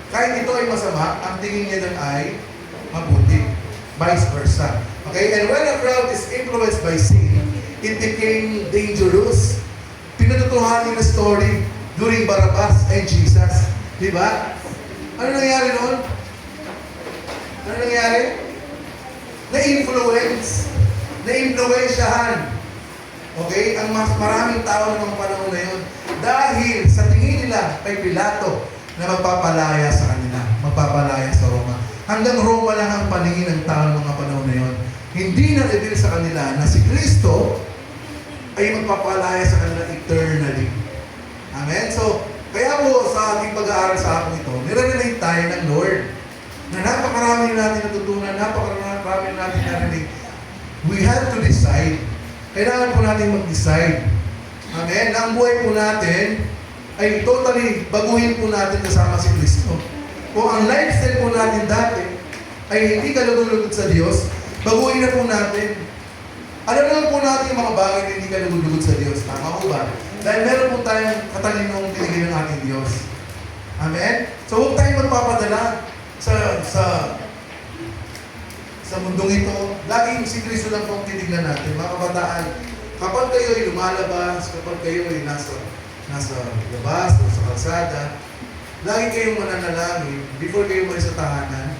kahit ito ay masama, ang tingin niya doon ay mabuti. Vice versa. Okay? And when a crowd is influenced by sin, it became dangerous. Pinatutuhanin na story during Barabbas and Jesus. Di ba? Ano nangyari noon? Ano nangyari? Na-influence. Na-influensyahan. Okay? Ang mas maraming tao ng panahon na yun. Dahil sa tingin nila kay Pilato na magpapalaya sa kanila. Magpapalaya sa Roma. Hanggang Roma lang ang paningin ng tao ng mga panahon na yun. Hindi na-reveal sa kanila na si Kristo ay magpapalaya sa kanila eternally. Amen? So, kaya po sa ating pag-aaral sa hapon ito, nire-relate tayo ng Lord na napakarami natin natutunan, napakarami natin narinig. We have to decide. Kailangan po natin mag-decide. Amen? Na ang buhay po natin ay totally baguhin po natin kasama si Kristo. Kung ang lifestyle po natin dati ay hindi kalugod-lugod sa Diyos, baguhin na po natin. Alam naman po natin yung mga bagay na hindi kalugod-lugod sa Diyos. Tama po ba? Dahil meron po tayong katalinong binigay ng ating Diyos. Amen? So huwag tayong magpapadala sa mundong ito. Laging si Kristo lang po ang titignan natin. Mga kabataan, kapag kayo ay lumalabas, kapag kayo ay nasa labas o sa kalsada, lagi kayong mananalangin before kayo malis sa tahanan.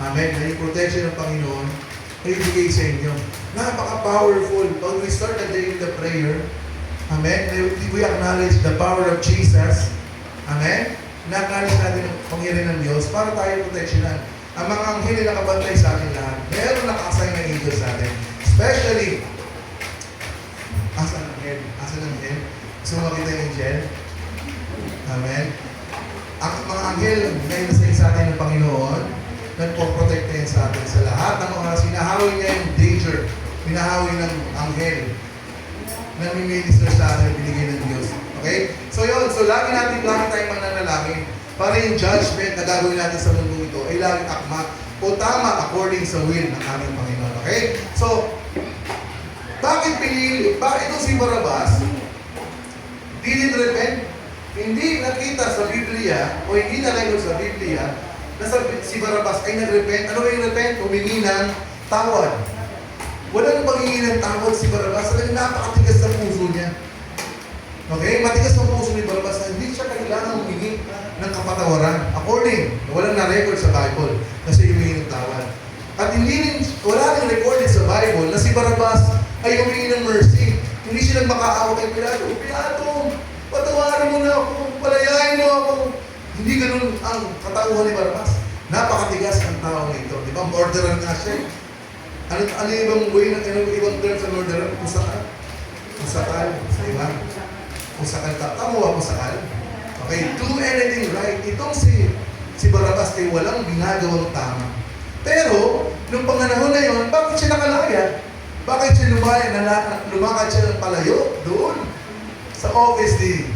Amen. Na yung protection ng Panginoon ay ibigay sa inyo. Napaka-powerful. When we start the day with the prayer, amen, we acknowledge the power of Jesus. Amen. Na-acknowledge natin ang pangyarihan ng Diyos para tayo proteksyonan. Ang mga anghel na nakabantay sa atin lahat. Meron naka-assign na angel sa atin. Especially, asan ang anghel? Asan ang anghel? Gusto mo makita yung angel? Amen. Ang mga anghel na inasay sa atin ng Panginoon, nagpo-protect yan sa atin sa lahat ng mga sinahawi niya yung danger, pinahawi ng anghel na minister sa atin, binigay ng Diyos. Okay? So yun, so lagi tayong mananalangin para yung judgment na gagawin natin sa mundo ito ay laging akma o tama according sa will ng aming Panginoon. Okay? So, Bakit pinili? Bakit itong si Barabas? Didn't repent? Hindi nakita sa Biblia o hindi na-record sa Biblia na si Barabas ay nag-repent. Ano yung repent? Humingi ng tawad. Walang paghingi ng tawad si Barabas. Talagang napakatigas sa puso niya. Okay? Matigas ang puso ni Barabas na hindi siya kailangan humingi ng kapatawaran. According, walang na-record sa Bible na siya humingi ng tawad. At wala rin recorded sa Bible na si Barabas ay humingi ng mercy. Hindi siya nagmakaawa kay Pilato. Pilato, patawarin mo na ako, palayain mo ako. Hindi ganun ang katauhan ni Barabas. Napakatigas ang tao nito. Di ba? Murderer nga siya. Ano yung ibang way na ibang term sa murderer? Pusakal. Pusakal. Di ba? Pusakal. Tama ba pusakal? Okay, do anything right. Itong si Barabas ay walang ginagawang tama. Pero, nung panganahon na yun, bakit siya nakalaya? Bakit siya lumakad siya ng palayo doon sa office ni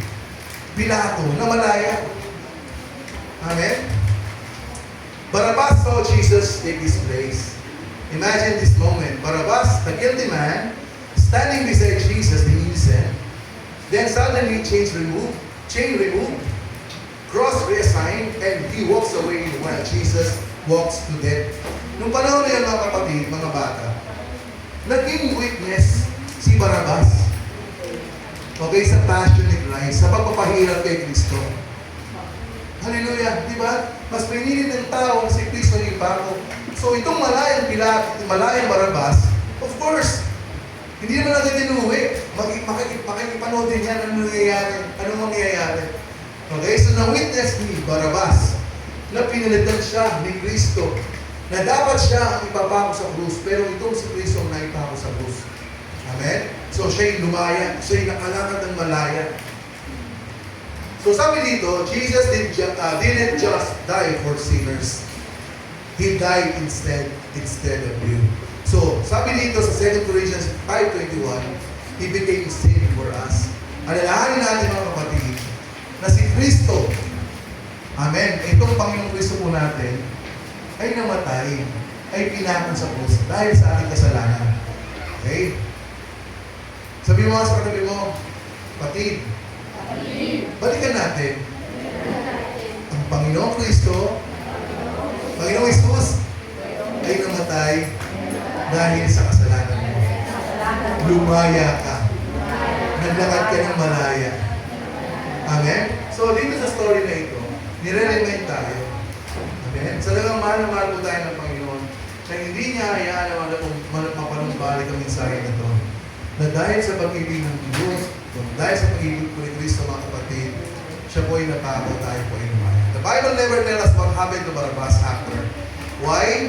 Pilato na malaya? Amen? Barabas saw Jesus take his place. Imagine this moment. Barabas, the guilty man, standing beside Jesus, the innocent. Then suddenly, chain removed, cross reassigned, and he walks away while Jesus walks to death. Nung panahon na yun, mga kapatid, mga bata, naging witness si Barabas. Okay, sa passion ni Christ, sa pagpapahirap kay Kristo. Hallelujah, di ba? Mas pinili ng tao si Kristo yung pako. So itong malayang Barabas, of course, hindi naman natin tinuwi. Makikipanood din yan anong mangyayari. Okay, so na-witness ni Barabas na pinalitan siya ni Kristo, na dapat siya ang ipapako sa krus, pero itong si Kristo ang naipako sa krus. Amen? So siya'y lumaya, siya'y nakalakad ng malaya. So sabi dito, Jesus didn't just die for sinners. He died instead of you. So sabi dito sa 2 Corinthians 5:21, He became sin for us. Alalahanin natin mga kapatid, na si Kristo, amen, itong Panginoong Kristo po natin, ay namatay, ay pinakon sa krus dahil sa ating kasalanan. Okay? Sabi mo sa katabi mo, patid, balikan natin. Ang Panginoong Kristo, Panginoong Jesus, ay namatay dahil sa kasalanan mo. Lumaya ka. Naglakad ka ng malaya. Amen? So, dito sa story na ito, nire-remind tayo. Amen? Salagang mahal na mahal po tayo ng Panginoon na hindi niya hayaan na mapanumbalik ang mensahe na ito. Na dahil sa pag-ibig ng Diyos, dahil sa pag-ibig po ni Kristo mga kapatid, siya po ay napako, tayo po ay lumaya. The Bible never tells us what happened to Barabas after. Why?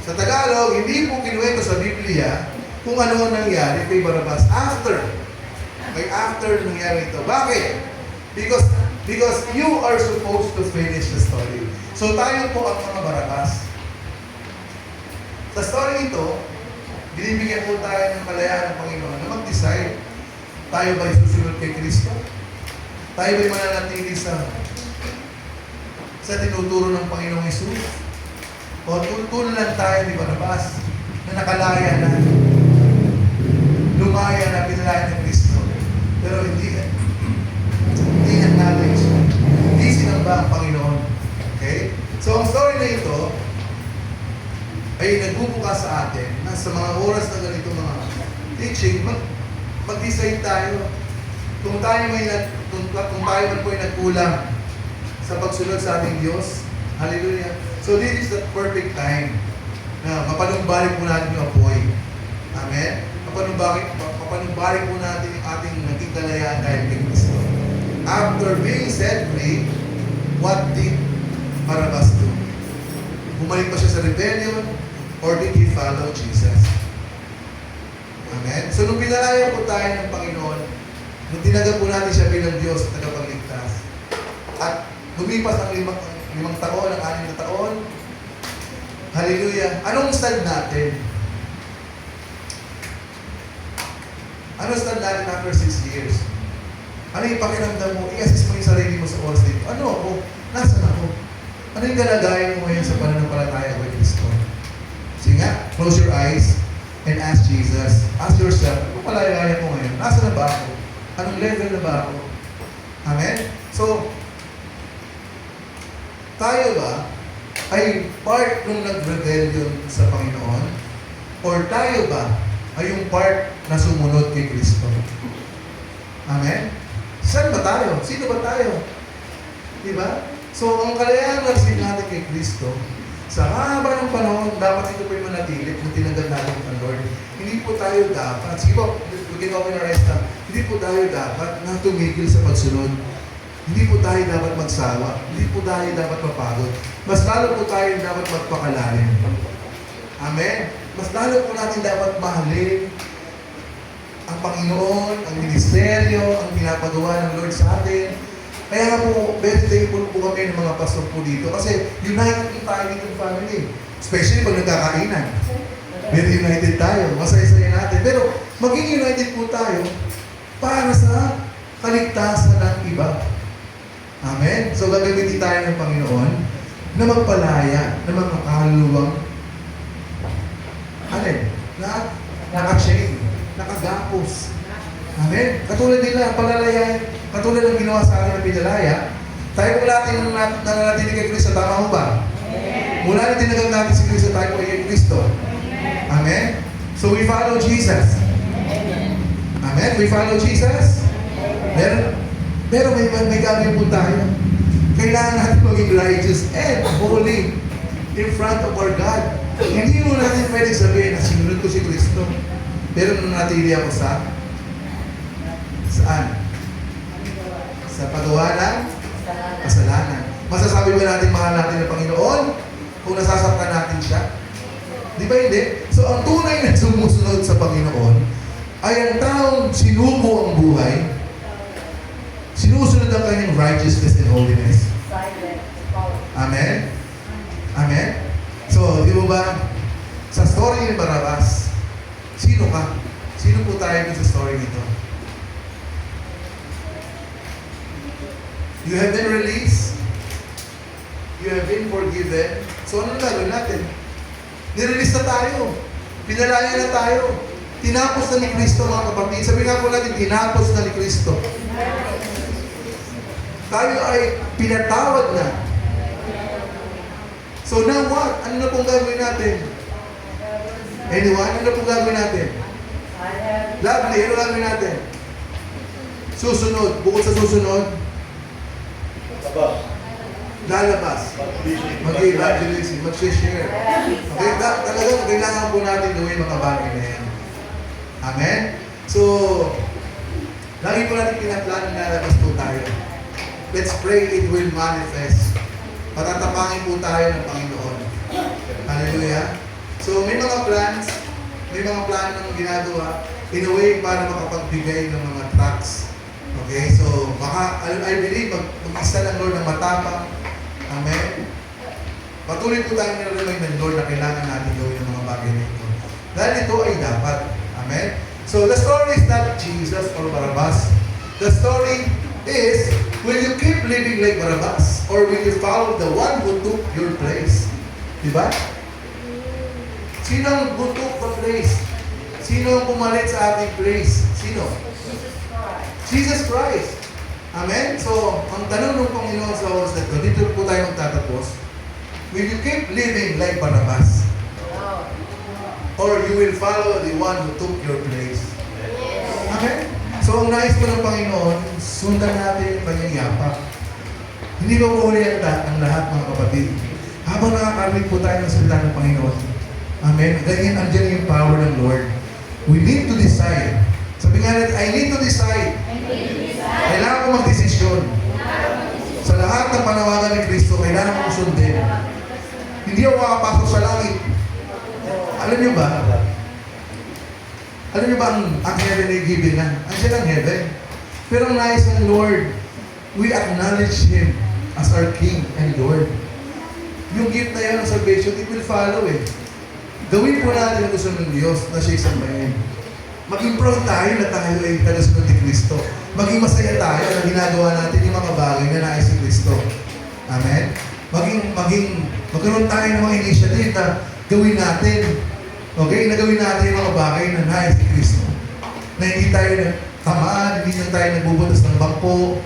Sa Tagalog, hindi po kinuwento sa Biblia kung ano ang nangyari kay Barabas after. Okay, after nangyari ito. Bakit? Because you are supposed to finish the story. So tayo po ang mga Barabas. Sa story ito, binibigyan po tayo ng kalayaan ng Panginoon na mag-decide. Tayo ba'y susunod kay Kristo? Tayo ba'y mananatili sa tinuturo ng Panginoong Hesus? O tutulong lang tayo ni Barabas na nakalaya na, lumaya na pinalaya ng Kristo. Pero hindi acknowledge, hindi sinamba ang Panginoon. Okay? So ang story na ito ay nagbubukas sa atin na sa mga oras na ganito mga teaching, mag-decide tayo kung tayo man po ay nagkulang sa pagsunod sa ating Diyos. Hallelujah. So this is the perfect time na mapanumbalik po natin yung apoy. Amen? Mapanumbalik po natin yung ating naging kalayaan dahil kay Kristo. After being set free, what did Barabas do? Bumalik pa siya sa rebellion or did he follow Jesus? Amen? So nung pinalaya po tayo ng Panginoon, nung tinagap po natin siya bilang Diyos at tagapagligtas, at lumipas ang limang taon, ang 6 na taon, hallelujah, anong stand natin? Anong stand natin after 6 years? Ano yung pakiramdam mo? I-assist mo yung sarili mo sa oras dito. Ano ako? Nasaan ako? Ano yung kalagayan mo ngayon sa pananampalataya kay Kristo? Sige nga, close your eyes and ask Jesus, ask yourself, ano palayaya ko ngayon? Nasa na ba ako? Anong level na ba ako? Amen? So, tayo ba ay part nung nag-rebellion sa Panginoon? Or tayo ba ay yung part na sumunod kay Kristo? Amen? Saan ba tayo? Sino ba tayo? Diba? So, ang kalayaan na receive natin kay Kristo, sa haba ng panahon, dapat ito po yung manatili kung tinanggap natin ang Lord. Hindi po tayo dapat, sige po, ginawa ko na rest lang, hindi po tayo dapat na tumigil sa pagsunod. Hindi po tayo dapat magsawa. Hindi po tayo dapat mapagod. Mas lalo po tayo dapat magpakalalim. Amen? Mas lalo po natin dapat mahalin ang Panginoon, ang ministeryo, ang pinapagawa ng Lord sa atin. Kaya nga po, very thankful po kami ng mga pastor po dito. Kasi united po tayo dito ng family. Especially pag nagkakainan. Very united tayo. Masaya-saya natin. Pero maging united po tayo para sa kaligtasan ng iba. Amen? So gagamitin tayo ng Panginoon na magpalaya, na mga kaluluwang naka-chain, nakagapos. Amen? Katulad nila, palalayan, katulad ng ginawa sa atin ng pinalaya, tayo po natin nananatili kay Kristo, tama mo ba? Mula na tinagal natin si Kristo, tayo po kay Kristo. Amen? So we follow Jesus. Amen? We follow Jesus. Pero may gagawin po tayo. Kailangan natin maging righteous and holy in front of our God. Hindi mo natin pwedeng sabihin na sinunod ko si Kristo. Pero nanatili ako saan? Sa pagawa ng kasalanan. Masasabi ba natin mahal natin ang Panginoon kung nasasaktan natin siya? Di ba hindi? So ang tunay na sumusunod sa Panginoon ay ang taong sinuko ang buhay, sinusunod ang kanyang righteousness and holiness. Amen? Amen? So, di mo ba, sa story ni Barabas, sino ka? Sino po tayo sa story nito? You have been released. You have been forgiven. So, ano gagawin natin? Nirelease na tayo. Pinalaya na tayo. Tinapos na ni Kristo, mga kapatid. Sabi nga po natin, tinapos na ni Kristo. Tayo ay pinatawad na. So now what? Ano na pong gagawin natin? Anyone? Ano na pong gagawin natin? Lovely, ano gagawin natin? Susunod. Bukod sa susunod, lalabas. Mag-evangelism, mag-share. Okay, talagang kailangan po natin gawin mga bagay na yan. Amen? So, lagi po natin pinaplano na lalabas po tayo. Let's pray it will manifest. Patatapangin po tayo ng Panginoon. Hallelujah. So, may mga plans, may mga planong ginagawa in a way para makapagbigay ng mga tracts. Okay? So, I believe, mag-isa ng Lord ng matapang. Amen? Patuloy po tayong nire-remind ng Lord na kailangan natin gawin ng mga bagay na ito. Dahil ito ay dapat. Amen? So, the story is not Jesus or Barabbas. The story is, will you keep living like Barabbas? Or will you follow the one who took your place? Diba? Sino ang who took the place? Sino ang pumalit sa ating place? Sino? Jesus Christ. Amen? So, ang tanong ng Panginoon sa oras na ito, dito po tayo magtatapos. Will you keep living like Barabbas? Or you will follow the one who took your place? Amen? So, ang nais po ng Panginoon, sundan natin yung kanyang yapak. Hindi ba po huli ang lahat, mga kapatid? Habang nakakarinig po tayo ng salita ng Panginoon, amen? Ganyan, andyan yung power ng Lord. We need to decide. Sabi nga natin, I need to decide. Kailangan ko mag-desisyon. Sa lahat ng panawagan ni Kristo, kailangan ko sundin. Hindi ako makapasok sa langit. Alam niyo ba? Alam niyo ba ang heaven ay given na? Andiyan ang heaven. Pero ang nais ng Lord, we acknowledge Him as our King and Lord. Yung gift na yan ng salvation, it will follow eh. Gawin po natin ang gusto ng Diyos na siya'y sambahin. Maging proud tayo na tayo ay tagasunod ni Kristo. Maging masaya tayo na ginagawa natin yung mga bagay na nais si Kristo. Amen? Magkaroon tayo ng mga initiative na gawin natin Okay, nagawin natin yung mga bagay na nais ni Kristo. Na hindi tayo tamaan, hindi na tayo nagbubutas ng bangko.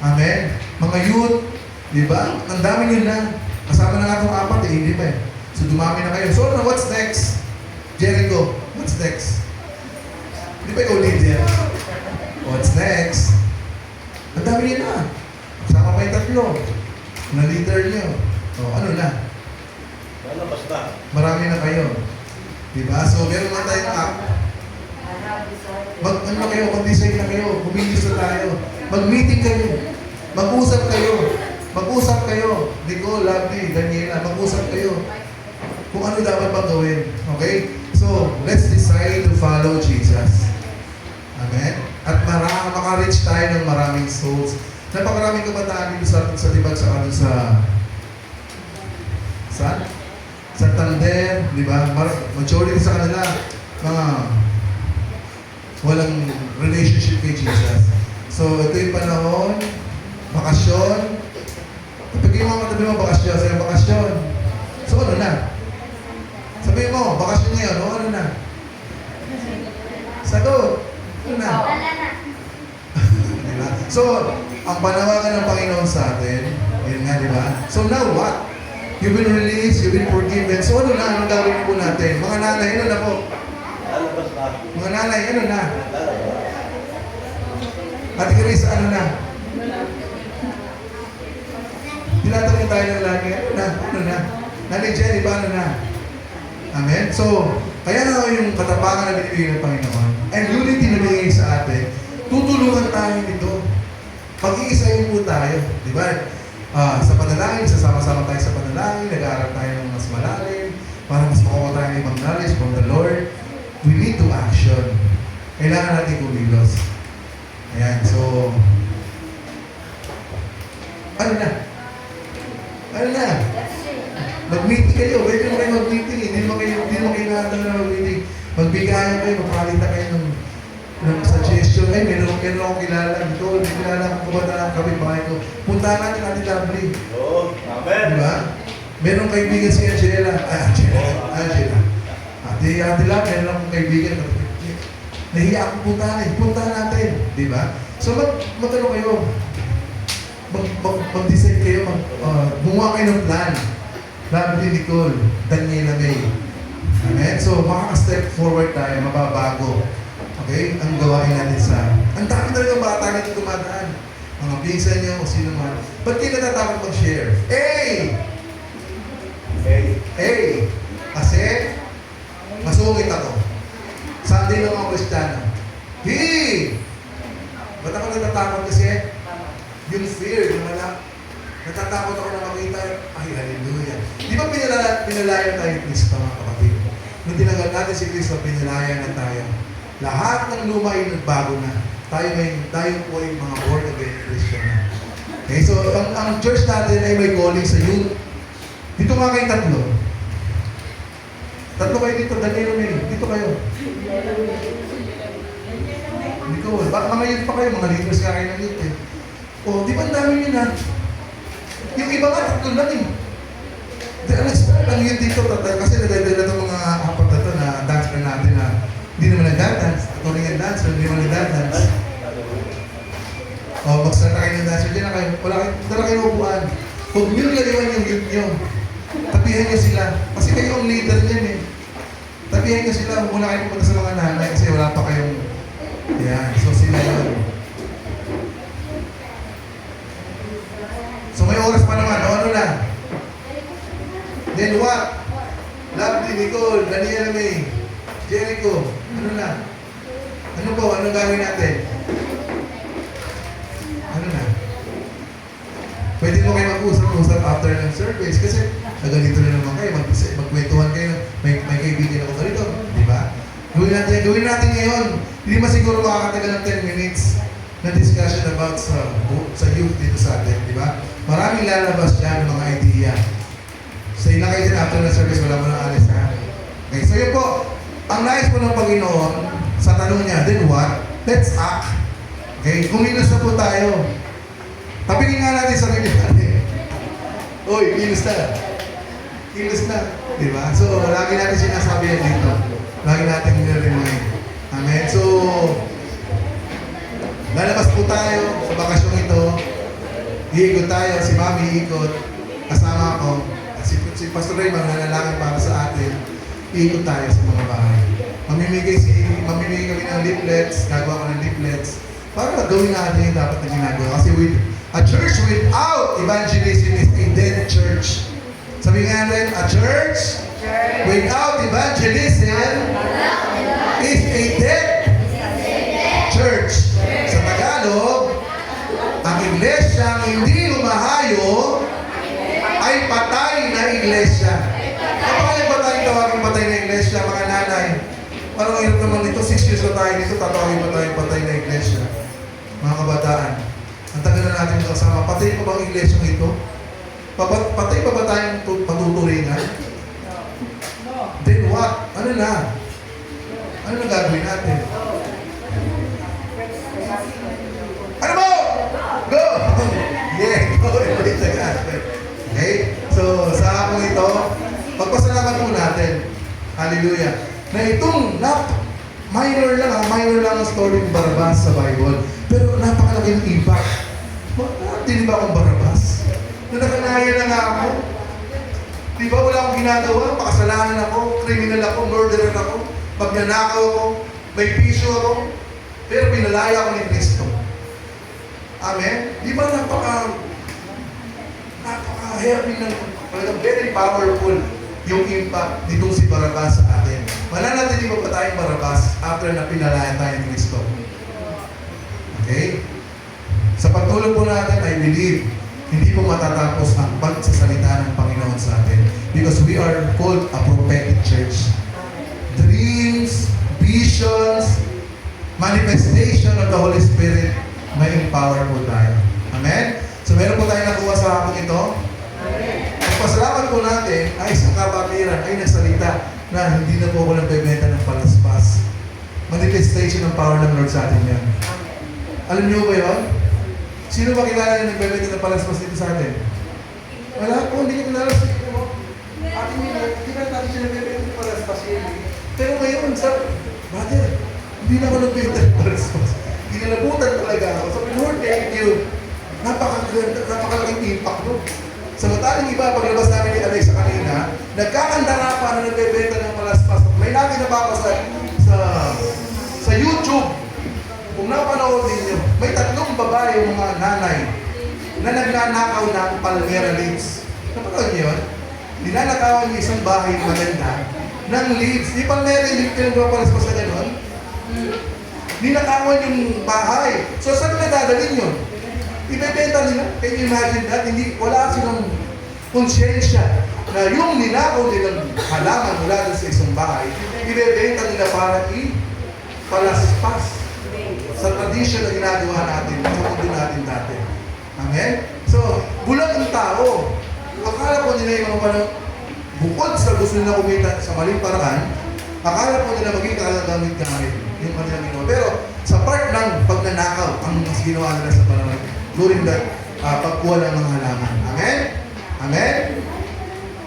Amen. Mga youth, di ba? Ang dami nyo na. Kasama na nga itong apat eh, hindi ba eh? So dumami na kayo. So what's next? Jericho, what's next? Di ba ikaw leader? What's next? Ang dami nyo na. Kasama pa yung tatlo. Na leader nyo. O ano na? Marami na kayo. Diba? So meron na tayong app. Ano na kayo, mag-decide na kayo, kumilos na tayo. Mag-meeting kayo. Mag-usap kayo. Mag-usap kayo. Nicole, Lovely, Daniela, mag-usap kayo. Kung ano dapat pang gawin. Okay? So, let's decide to follow Jesus. Amen? At maka-reach tayo ng maraming souls. Napakaraming kabataan dito sa tibag sa ano sa Santander, di ba? Majority sa kanila, mga walang relationship kay Jesus. So, ito yung panahon, bakasyon. Kapag yung mga katabi mo, bakasyon, sa'yo bakasyon. So, ano na? Sabihin mo, bakasyon ngayon, o ano na? Sagot. Ano na? Diba? So, ang panawagan ng Panginoon sa atin, yun nga, di ba? So, now what? You've been released, you've been forgiven. So, ano na? Anong gawin po natin? Mga nanay, ano na po? Mga nanay, ano na? Ate Chris, ano na? Tinatanong tayo ng lagi, ano na? Ano na? Nanay Jenny, paano na? Amen? So, kaya nga yung katapangan na binibigay ng Panginoon and unity na binigay sa atin, tutulungan tayo nito. Pag-iisahin po tayo. Di ba? Sa panalangin, sasama-sama tayo sa panalangin, nag-aaral tayo ng mas malalim, para mas makuha tayo ng ibang knowledge from the Lord. We need to action. Kailangan natin kumilos. Ayan, so, ano na? Ano na? Mag-meeting kayo. Pwede mo kayo mag-meeting. Hindi mo kayo natin na mag-meeting. Magbigayan kayo, magpalitan kayo ng suggestion. Ay, meron akong kilala dito. May kilala akong kumata ng kapitbahay ko. Puntahan natin natin Lovely. Amen. Diba? Meron kaibigan si Angela. Angela. Ate Love, meron akong kaibigan. Nahiya akong puntahan. Puntahan natin. Diba? So, magano kayo? Mag-decide kayo. Gumawa kayo ng plan. Lovely, Nicole, Daniela May. Amen? So, makaka-step forward tayo, mababago. Okay? Ang gawain natin sa... Ang dami talagang bata na ito tumadaan. Mga pinsan nyo, o sino man. Ba't kayo natatakot mag-share? Hey! Hey! Kasi, masungit ako. Sunday lang ako Kristiyano. Hey! Ba't ako natatakot kasi? Yung fear, yung wala. Natatakot ako na makita. Ay, hallelujah. Di ba pinalaya tayo ni Kristo, mga kapatid? Nung tinagal natin si Kristo, pinalaya na tayo. Lahat ng luma ay nagbago na. Tayo po ay mga born again Christian na. Okay, so ang church natin ay may calling sa youth. Dito nga kayo tatlo. Tatlo kayo dito, Daniel May. Dito kayo. Dito. Mga youth pa kayo, mga leaders ka kayo ng youth eh. O, di ba ang dami yun ha? Yung iba nga, tatlo lang eh. Ang yun dito, kasi nadadala itong mga apat na ito na dancer natin na hindi naman nag-dance. Ito rin yung dancer, hindi naman nag-dance. O, magsarata kayo ng dancer, dyan na kayo. Wala kayo upuan. Huwag nyo laliwan yung youth nyo. Tabihan nyo sila. Kasi kayo ang leader niyan eh. Tabihan nyo sila. Huwag muna kayo pupunta sa mga nanay kasi wala pa kayong... Yan. So sila yun. So may oras pa naman. O ano na? Then what? Lovely, Nicole, Daniela May, Jericho. Ano na? Ano po? Anong gawin natin? Ano na? Pwede mo kayo mag-usap-usap after ng service kasi ganito na naman kayo. Magkwentuhan kayo. May kaibigan ako dito. Di ba? Gawin natin ngayon. Hindi man siguro makakatagal ng 10 minutes na discussion about sa youth dito sa atin. Di ba? Maraming lalabas dyan ng mga idea. So yun lang kayo din after ng service, wala mo nang alis ha. Okay, so yun po. Ang nais po ng Panginoon sa tanong niya, then what? Let's act. Okay, kumilos na po tayo. Tapingin nga natin sa sarili natin. Uy, kilos na. English na. Di ba? So, lagi natin sinasabi yan dito. Lagi natin nire-remind. Amen? So, lalabas po tayo sa bakasyong ito. Iikot tayo. Si Mami iikot. Kasama ako. At si Pastor Ray, mananalangin para sa atin. Iikot tayo sa mga bahay. Mamimigay kami ng leaflets. Gagawa ko ng leaflets. Para gawin natin yung dapat na ginagawa. Kasi a church without evangelism is a dead church. Sabi nga natin, a church without evangelism is a dead church. Sa Tagalog, ang iglesia hindi humahayo ay patay na iglesia. Kapag patay tawagin patay na iglesia, mga nanay, parang hirap naman ito, 6 years na tayo dito, tatawagin pa tayo patay na iglesia. Mga kabataan, ang tagal na natin kasama, patay pa ba ang iglesia ito? Patay pa ba tayong patuturingan? Then what? Ano na? Ano na gagawin natin? Ano mo? Go! Yeah, go! Okay? So, sa hapon ito, magpasalamat po natin. Hallelujah. Na itong minor lang ang story ng Barabas sa Bible. Pero napakalaking impact. Hindi ba akong Barabas? Na nakanaya na nga ako. Di ba wala akong ginagawa? Pakasalanan ako, criminal ako, murderer ako, magnanakaw ako, may pisyo ako. Pero pinalaya ako ni Kristo. Amen? Di ba napaka-happy ng very powerful yung impact nitong si Barabas sa atin. Mananatili ba tayong Barabas after na pinalaya tayo ni Kristo? Okay? Sa pagtulong po natin, I believe, hindi po matatapos ang pagsasalita ng Panginoon sa atin. Because we are called a prophetic church. Dreams, visions, manifestation of the Holy Spirit, may empower po tayo. Amen? So meron po tayo nakuha sa hapon ito. Ang pasalamat po natin ay isang kabatiran ay nagsalita na hindi na po ako nagbebenta ng palaspas. Manifestation ng power ng Lord sa atin yan. Alam niyo ba yun? Sino ba kilala na nagbebenta ng palaspas dito sa atin? Wala po, hindi ko kilala sa inyo mo. Ating hindi na natin siya nagbebenta ng palaspas yun. Pero ngayon, brother, hindi na ako nagbebenta ng palaspas. Ginalabutan talaga ako. Sabi, Lord, thank you. Napakalaking impact no. Samantalang iba, paglabas namin ni Alexa kanina, nagkakandara pa na nagbebenta ng palaspas. May nakita ba ako sa YouTube? Kung napanood ninyo, may 3 babae yung mga nanay na nagnanakaw ng palmera leaves. Napanood niyo yun? Ninanakawan niyo isang bahay maganda ng leaves. Di palmera leaves pinagpapalaspas na gano'n? Ninakawan yung bahay. So saan nila dadalhin yun? Ibebenta nila. Can you imagine that? Wala silang konsyensya na yung ninakaw nilang halaman mula sa isang bahay, ibebenta nila para i-palaspas sa tradisyon na ginagawa natin, sa mundo natin dati. Amen? So, bulag ang tao. Akala po nila yung mga bukod sa gusto nila kumita sa maling paraan, akala po nila maging kagagamit-gamit yung kanilang ginawa. Pero sa part ng pagnanakaw, ang mas ginawa nila sa panahon during that pagkuha ng mga halaman. Amen? Amen?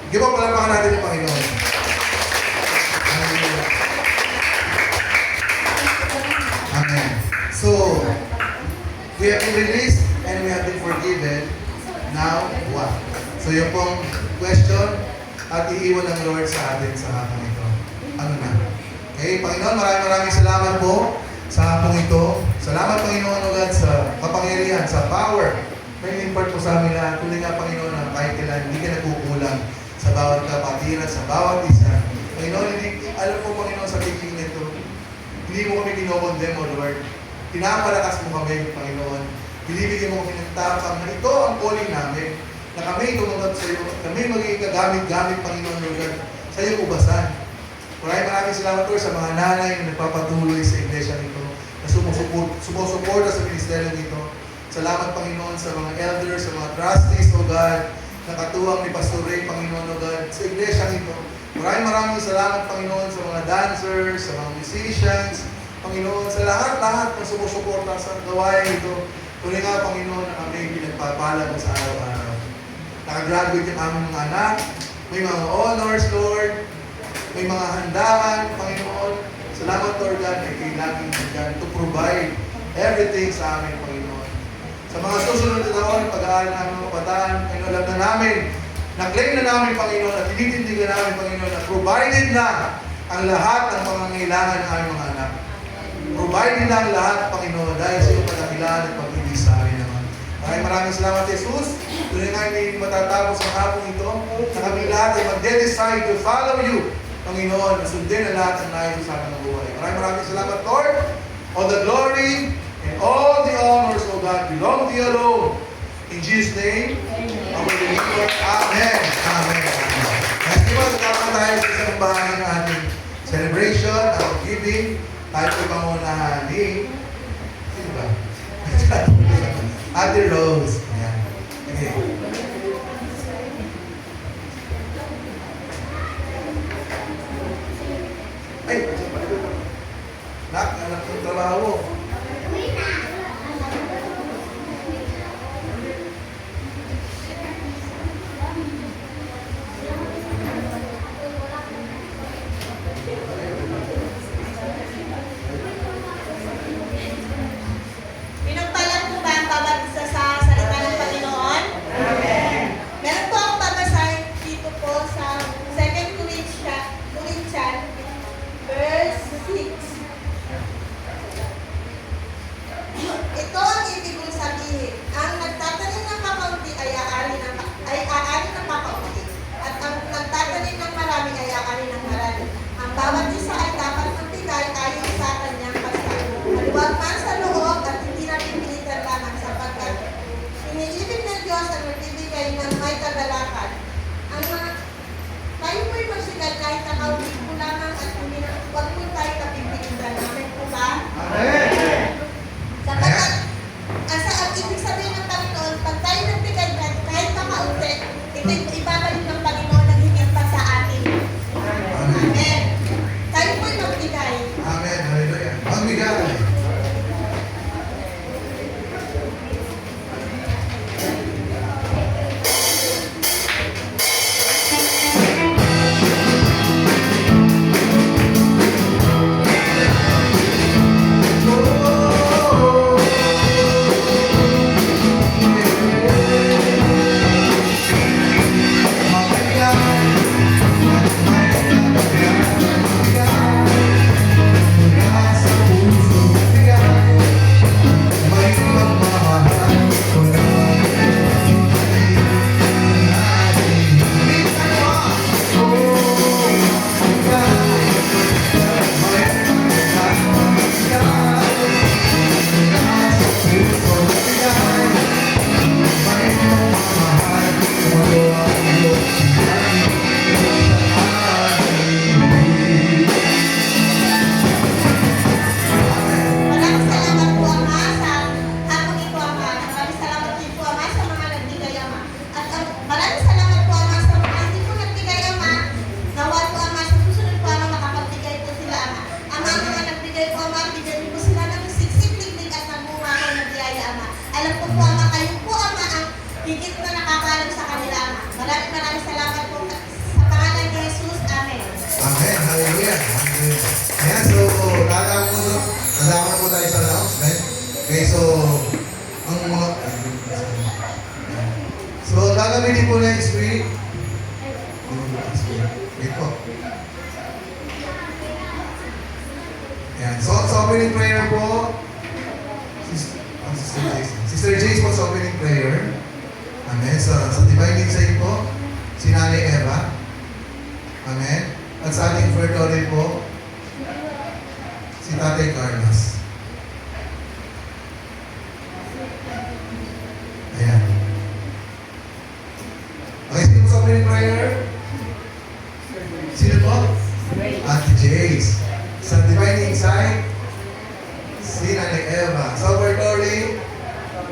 Sige po, palapakan natin yung Panginoon. Hallelujah. Amen. So, we have been released and we have been forgiven. Now, what? So, yung pong question at iiwan ng Lord sa atin sa hapong ito. Ano na? Okay, Panginoon, maraming salamat po sa hapong ito. Salamat, Panginoon, o God, sa kapangyarihan, sa power na in-impart po sa amin lahat. Tuloy nga, Panginoon, na kahit kailan, hindi ka nagkukulang sa bawat kapatiran, sa bawat isa. Panginoon, alam po, Panginoon, sa teaching nito, hindi mo kami kinokondem, O Lord. Pinapalakas mo kami, Panginoon. Binibigyan mo kami ng tapang na ito ang calling namin, na kami tumunod sa iyo, kami magiging kagamit-gamit, Panginoon, O Lord, sa iyong ubasan. Maraming salamat, Lord, sa mga nanay na nagpapatuloy sa iglesia nito, na sumusuporta sa ministeryo nito. Salamat, Panginoon, sa mga elders, sa mga trustees, O God, na katuwang ni Pastor Ray, Panginoon, O God, sa iglesia nito. Maraming salamat, Panginoon, sa mga dancers, sa mga musicians, Panginoon, sa lahat-lahat na sumusuporta sa gawain ito. Tuloy nga, Panginoon, na kami pinagpapala mo sa araw-araw. Nakagraduate yung aming mga anak, may mga honors, Lord, may mga handaan, Panginoon. Salamat, Lord God, na kailangan God to provide everything sa amin, Panginoon. Sa mga susunod na taon, pag-aaral namin mga kabataan, Panginoon, alam na namin, na-claim na namin, Panginoon, at tinitindigan namin, Panginoon, na provided na ang lahat ng pangangailangan ng aming mga anak. Provided na ang lahat, Panginoon, dahil sa iyong padakilaan at pag-ibig sa amin naman. Maraming salamat, Jesus. Tuloy nga hindi matatapos ang hapong ito, na kami lahat ay mag-decide to follow you, Panginoon, na sundin ang lahat ng nais sa amin ng buhay. Maraming salamat, Lord. All the glory and all the honors, O God, belong to you alone. In Jesus' name, our believer. Amen. Amen. Next di ba, tatapos tayo sa isang bahagi ng ating celebration, our giving. Tayo po pangunahan ni, sino ba? Ate Rose. Ayan. Okay. Ay, anak ng trabaho. Pinagpalan po ba ang bawat isa sa salita ng Panginoon? Amen. Meron po akong babasahin dito po sa 2 Corinthians verse 6. Ito ang ibig kong sabihin. Ang nagtatanim ng kakaunti ay aari ng kakaunti. At ang nagtatanim ng marami ay aari ng marami. Ang bawat isa ay dapat magbigay ayon sa kanyang basta. Maluwag man sa loob at hindi na pipilitan lamang sapagkat iniibig ng Diyos ang magbibigay ng may kagalakan. Ang mga tayo po'y magsigal kahit kakaunti po lamang at hindi na huwag po tayo napipilitan. Amen po ba? Amen. Sapagkat ang ibig sabihin ng Panginoon, pag tayo nagbigay kahit kakaunti, ito ibabalik ng Panginoon ang higit pa sa atin. Amen. Tayo po'y magbigay. Amen. Hallelujah. Magbigay. Maraming salamat po, Ama, sa hapong ito, Ama. Maraming salamat din po, Ama, sa mga nagbigay, Ama. At maraming salamat po, Ama, sa mga hindi po nagbigay, Ama. Nawal po, Ama, sa susunod po, Ama, makapagbigay po sila, Ama. Ama, ang mga nagbigay po, Ama, bigyan niyo po sila ng siksik-liglig at nagbunga ko na biyaya, Ama. Alam ko po, Ama, kayo po, Ama, ang higit na nakakalam sa kanila, Ama. Maraming salamat po sa pangalan ni Jesus. Amen. Amen. Hallelujah. Hallelujah. Ayan, so, kasama po tayo sa announcement. Okay, so, ang mga, so, gagamitin po next week. Wait po. Ayan, so, sa opening prayer po, Sister Jace po sa opening prayer. Amen. Sa Divine Insight po, si Nanay Eva. Amen. At sa ating fertile po, si Tatay Carlos. Ayan. Okay, sino po sa opening prayer? Sino po? Ate Jace. Sa Divine Insight, si Nanay Eva. Sa fertile,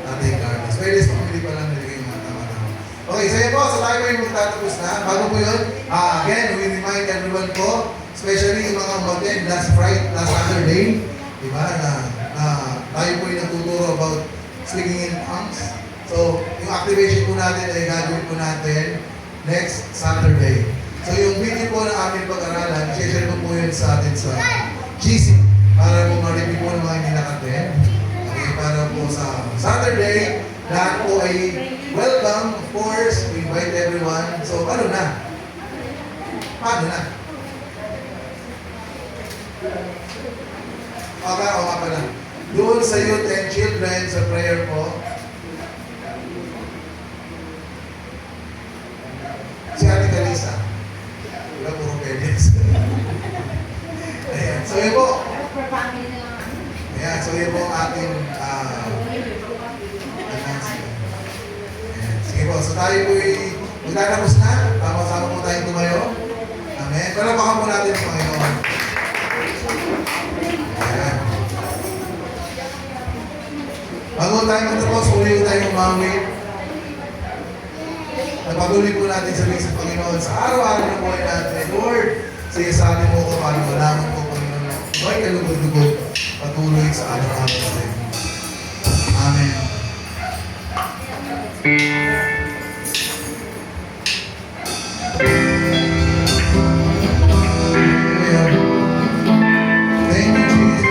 Tatay Carlos. Pwede sa pamili pa lang nilagay yung mga tama-tama. Okay, so yan po. So tayo po yung magtatapos na. Bago po yun, again, we remind everyone po, especially yung mga mag-end last Saturday, di ba, na tayo po yung nagtuturo about speaking in tongues. So, yung activation po natin ay gagawin po natin next Saturday. So yung video po na ating pag-aralan, i-share ko po yun sa atin sa GC para po ma-review po ng mga hindi nakaten. Okay, para po sa Saturday, lahat po ay welcome, of course, we invite everyone. So, paano na? Paano na? Okay, o nga pala. Doon sa youth and children, sa prayer po, si Ate Kalisa. Wala puro pedes. Ayan, so yun po. Ayan, so yun po ang ating announcement. Ayan, sige po, so tayo po magtatapos na. Tama-sama po tayong tumayo. Amen. Palapakan po natin ang Panginoon. Ayan. Bago tayo magtapos, uli tayo umawit. Napatuloy po natin sabihin sa Panginoon sa araw-araw ng buhay natin. Lord, sige sa atin mo ko para malaman ko, Panginoon, na may kalugod-lugod patuloy sa araw-araw sa tayo. Amen. Thank you, Jesus.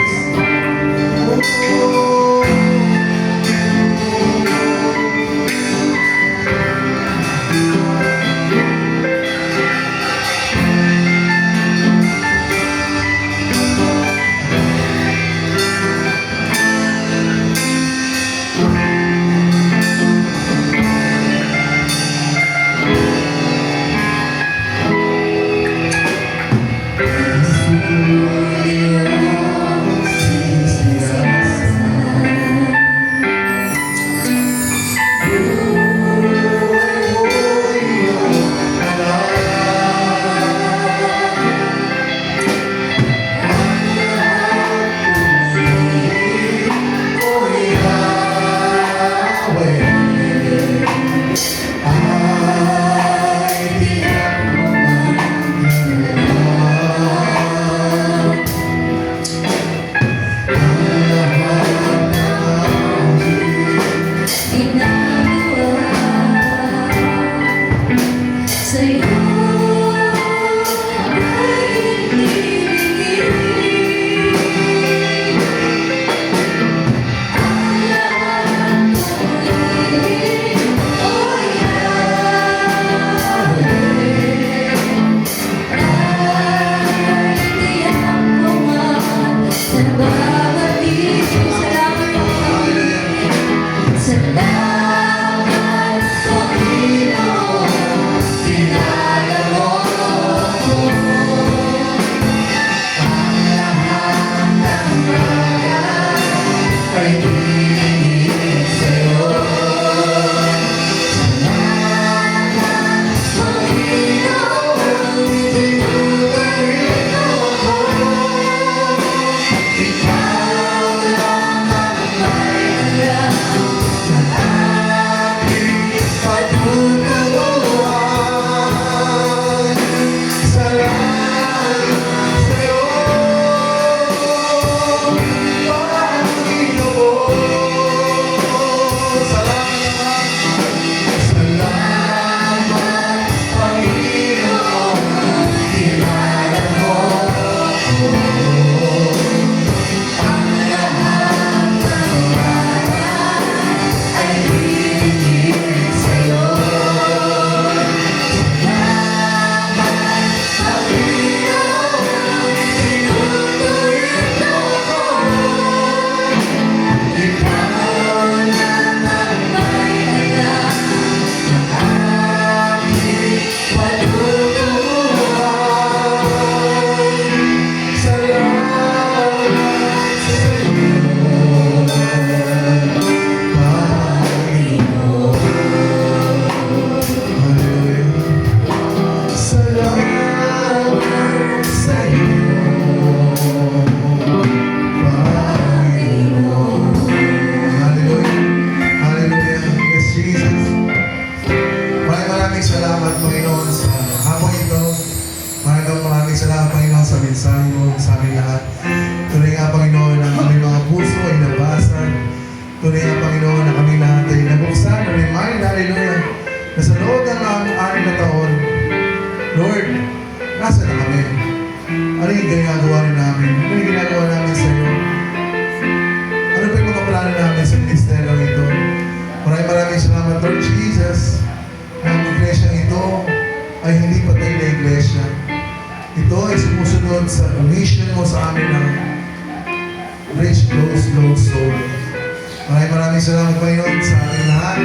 mensahe mo sa amin lahat. Tunay nga, Panginoon, na aming mga puso ay nabasag. Tunay nga, Panginoon, na kami lahat ay nabuksan, na remind, hallelujah, na sa loob ng 6 na taon, Lord, nasa na kami? Ano yung ginagawa rin namin? Ano yung ginagawa namin sa iyo? Ano ba yung mga plano namin sa ministeryo ito? Maraming salamat, Lord Jesus, na ang iglesia ito ay hindi patay na iglesia. Ito ay sumusunod sa mission mo sa amin ng reach those lost soul. Maraming salamat, Panginoon, sa ating lahat.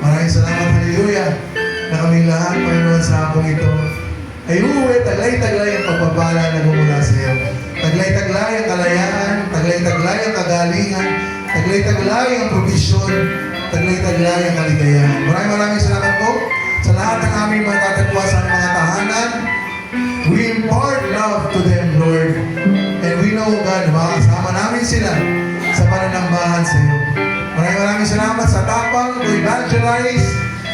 Maraming salamat, hallelujah, na kaming lahat, Panginoon, sa hapong ito ay uuwi, taglay-taglay ang pagpapala na mumula sa iyo. Taglay-taglay ang kalayaan, taglay-taglay ang kagalingan, taglay-taglay ang provision, taglay-taglay ang kaligayahan. Maraming salamat po sa lahat ng aming mga tatagwa sa mga tahanan. We impart love to them, Lord. And we know, God, makakasama namin sila sa pananambahan sa iyo. Maraming salamat sa tapang to evangelize,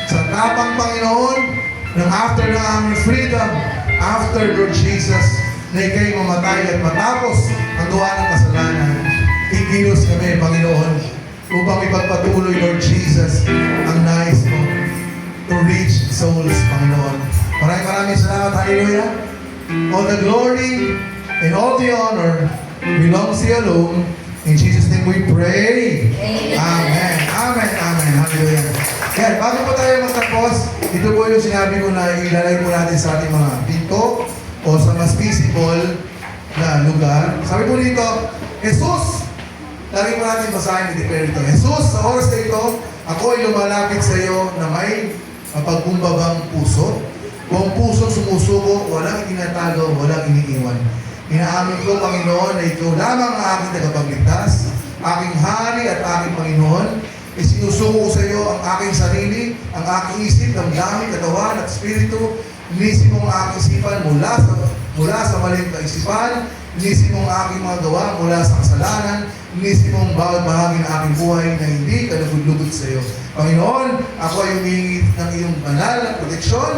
sa tapang, Panginoon, ng after ng aming freedom, after, Lord Jesus, na ikay mamatay at matapos ang gawa ng kasalanan. Ikilos kami, Panginoon, upang ipagpatuloy, Lord Jesus, ang nais mo to reach souls, Panginoon. Maraming salamat, hallelujah. All the glory and all the honor belongs to you alone. In Jesus' name we pray. Amen. Amen. Amen. Hallelujah. Yan, bago po tayo magtapos, ito po yung sinabi ko na ilalagay po natin sa ating mga pinto o sa mas visible na lugar. Sabi po dito, Jesus, lagi po natin basahin, i-declare ito. Jesus, sa oras na ito, ako ay lumalapit sa iyo na may mapagkumbabang puso. Kung puso sumusuko, walang itinatago, walang iniiwan. Inaamin ko, Panginoon, na ikaw lamang ang aking tagapagligtas, aking hari at aking Panginoon. Isinusuko ko sa iyo ang aking sarili, ang aking isip, damdamin, katawan at espiritu. Inisin mo ang aking isipan mula sa maling kaisipan. Inisin mo ang aking mga gawa mula sa kasalanan. Inisin mo ang bawat bahagi ng aking buhay na hindi kalugod-lugod sa iyo. Panginoon, ako ay humingi ng iyong banal na proteksyon.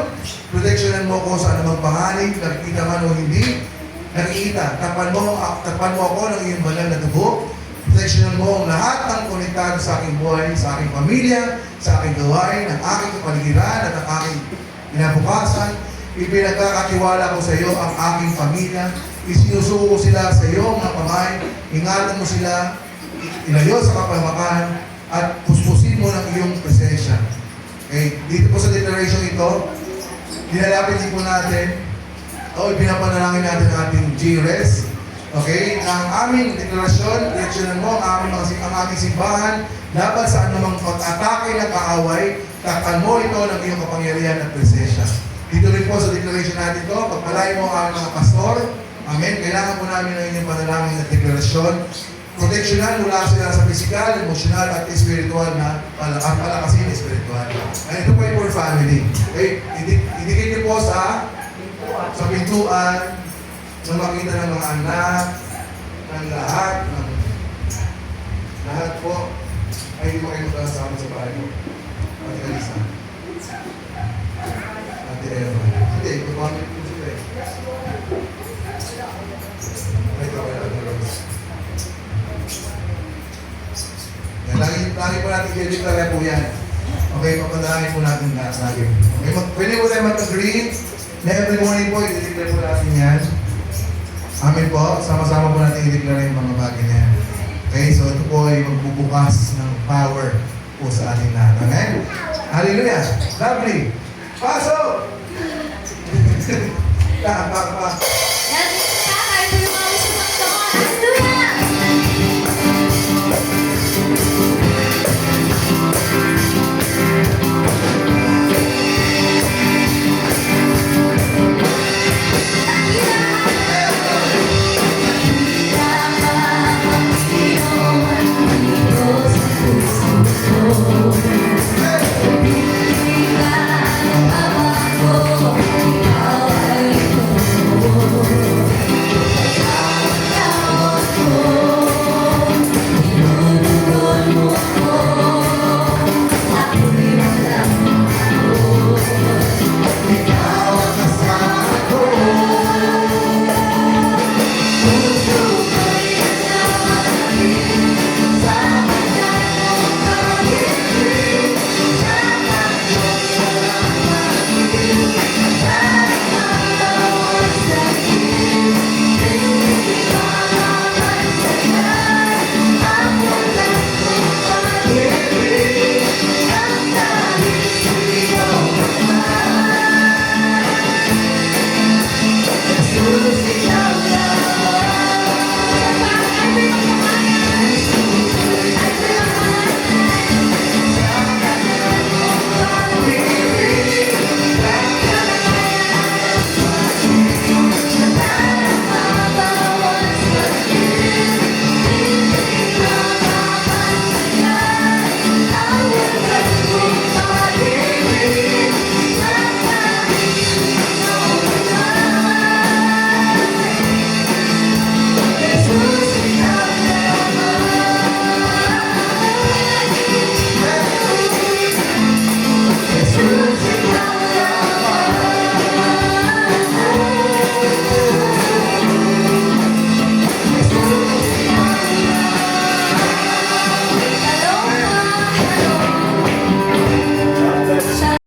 Proteksyonan mo ko sa anumang pahanig, nakikita man o hindi. Nakikita, takpan mo ako ng iyong banal na dugo. Proteksyonan mo ang lahat ng konektado sa aking buhay, sa aking pamilya, sa aking gawain, ang aking kapaligiran at ang aking kinabukasan. Ipinagkakatiwala ko sa iyo ang aking pamilya. Isinusuko ko sila sa iyo, mga kamay. Ingatan mo sila, ilayo sa kapahamakan, at puspusin mo ng iyong presensya. Okay, dito po sa declaration ito, dinalapit din po natin, pinapanalangin natin ang ating GRES. Okay, ang aming deklarasyon, direksyonan mo ang aming simbahan laban sa anumang pag-atake ng kaaway, takpan mo ito ng iyong kapangyarihan at presensya. Dito rin po sa declaration natin ito, pagpalain mo ang aming mga pastor. Amen. Kailangan po namin ng inyong panalangin at deklarasyon. Proteksyonan mula sila sa physical, emotional at spiritual na palakasin spiritual. And ito po yung for family. Okay, idikit niyo po sa pintuan, na makita ng mga anak, ng lahat po, ay hindi mo kayo magkasama sa bahay mo. Ate Kalisa. Ate Eva. Hindi, kumamit po sila eh. Ay, kawala ng Rose. Lagi po natin i-declare po yan. Okay, papadaan po natin lahat lagi. Okay, pwede po tayo mag-agree na every morning po, i-declare po natin yan. Amen po. Sama-sama po natin i-declare yung mga bagay na yan. Okay, so ito po ay magbubukas ng power po sa ating lahat. Amen? Hallelujah! Lovely! Pasok! Pa.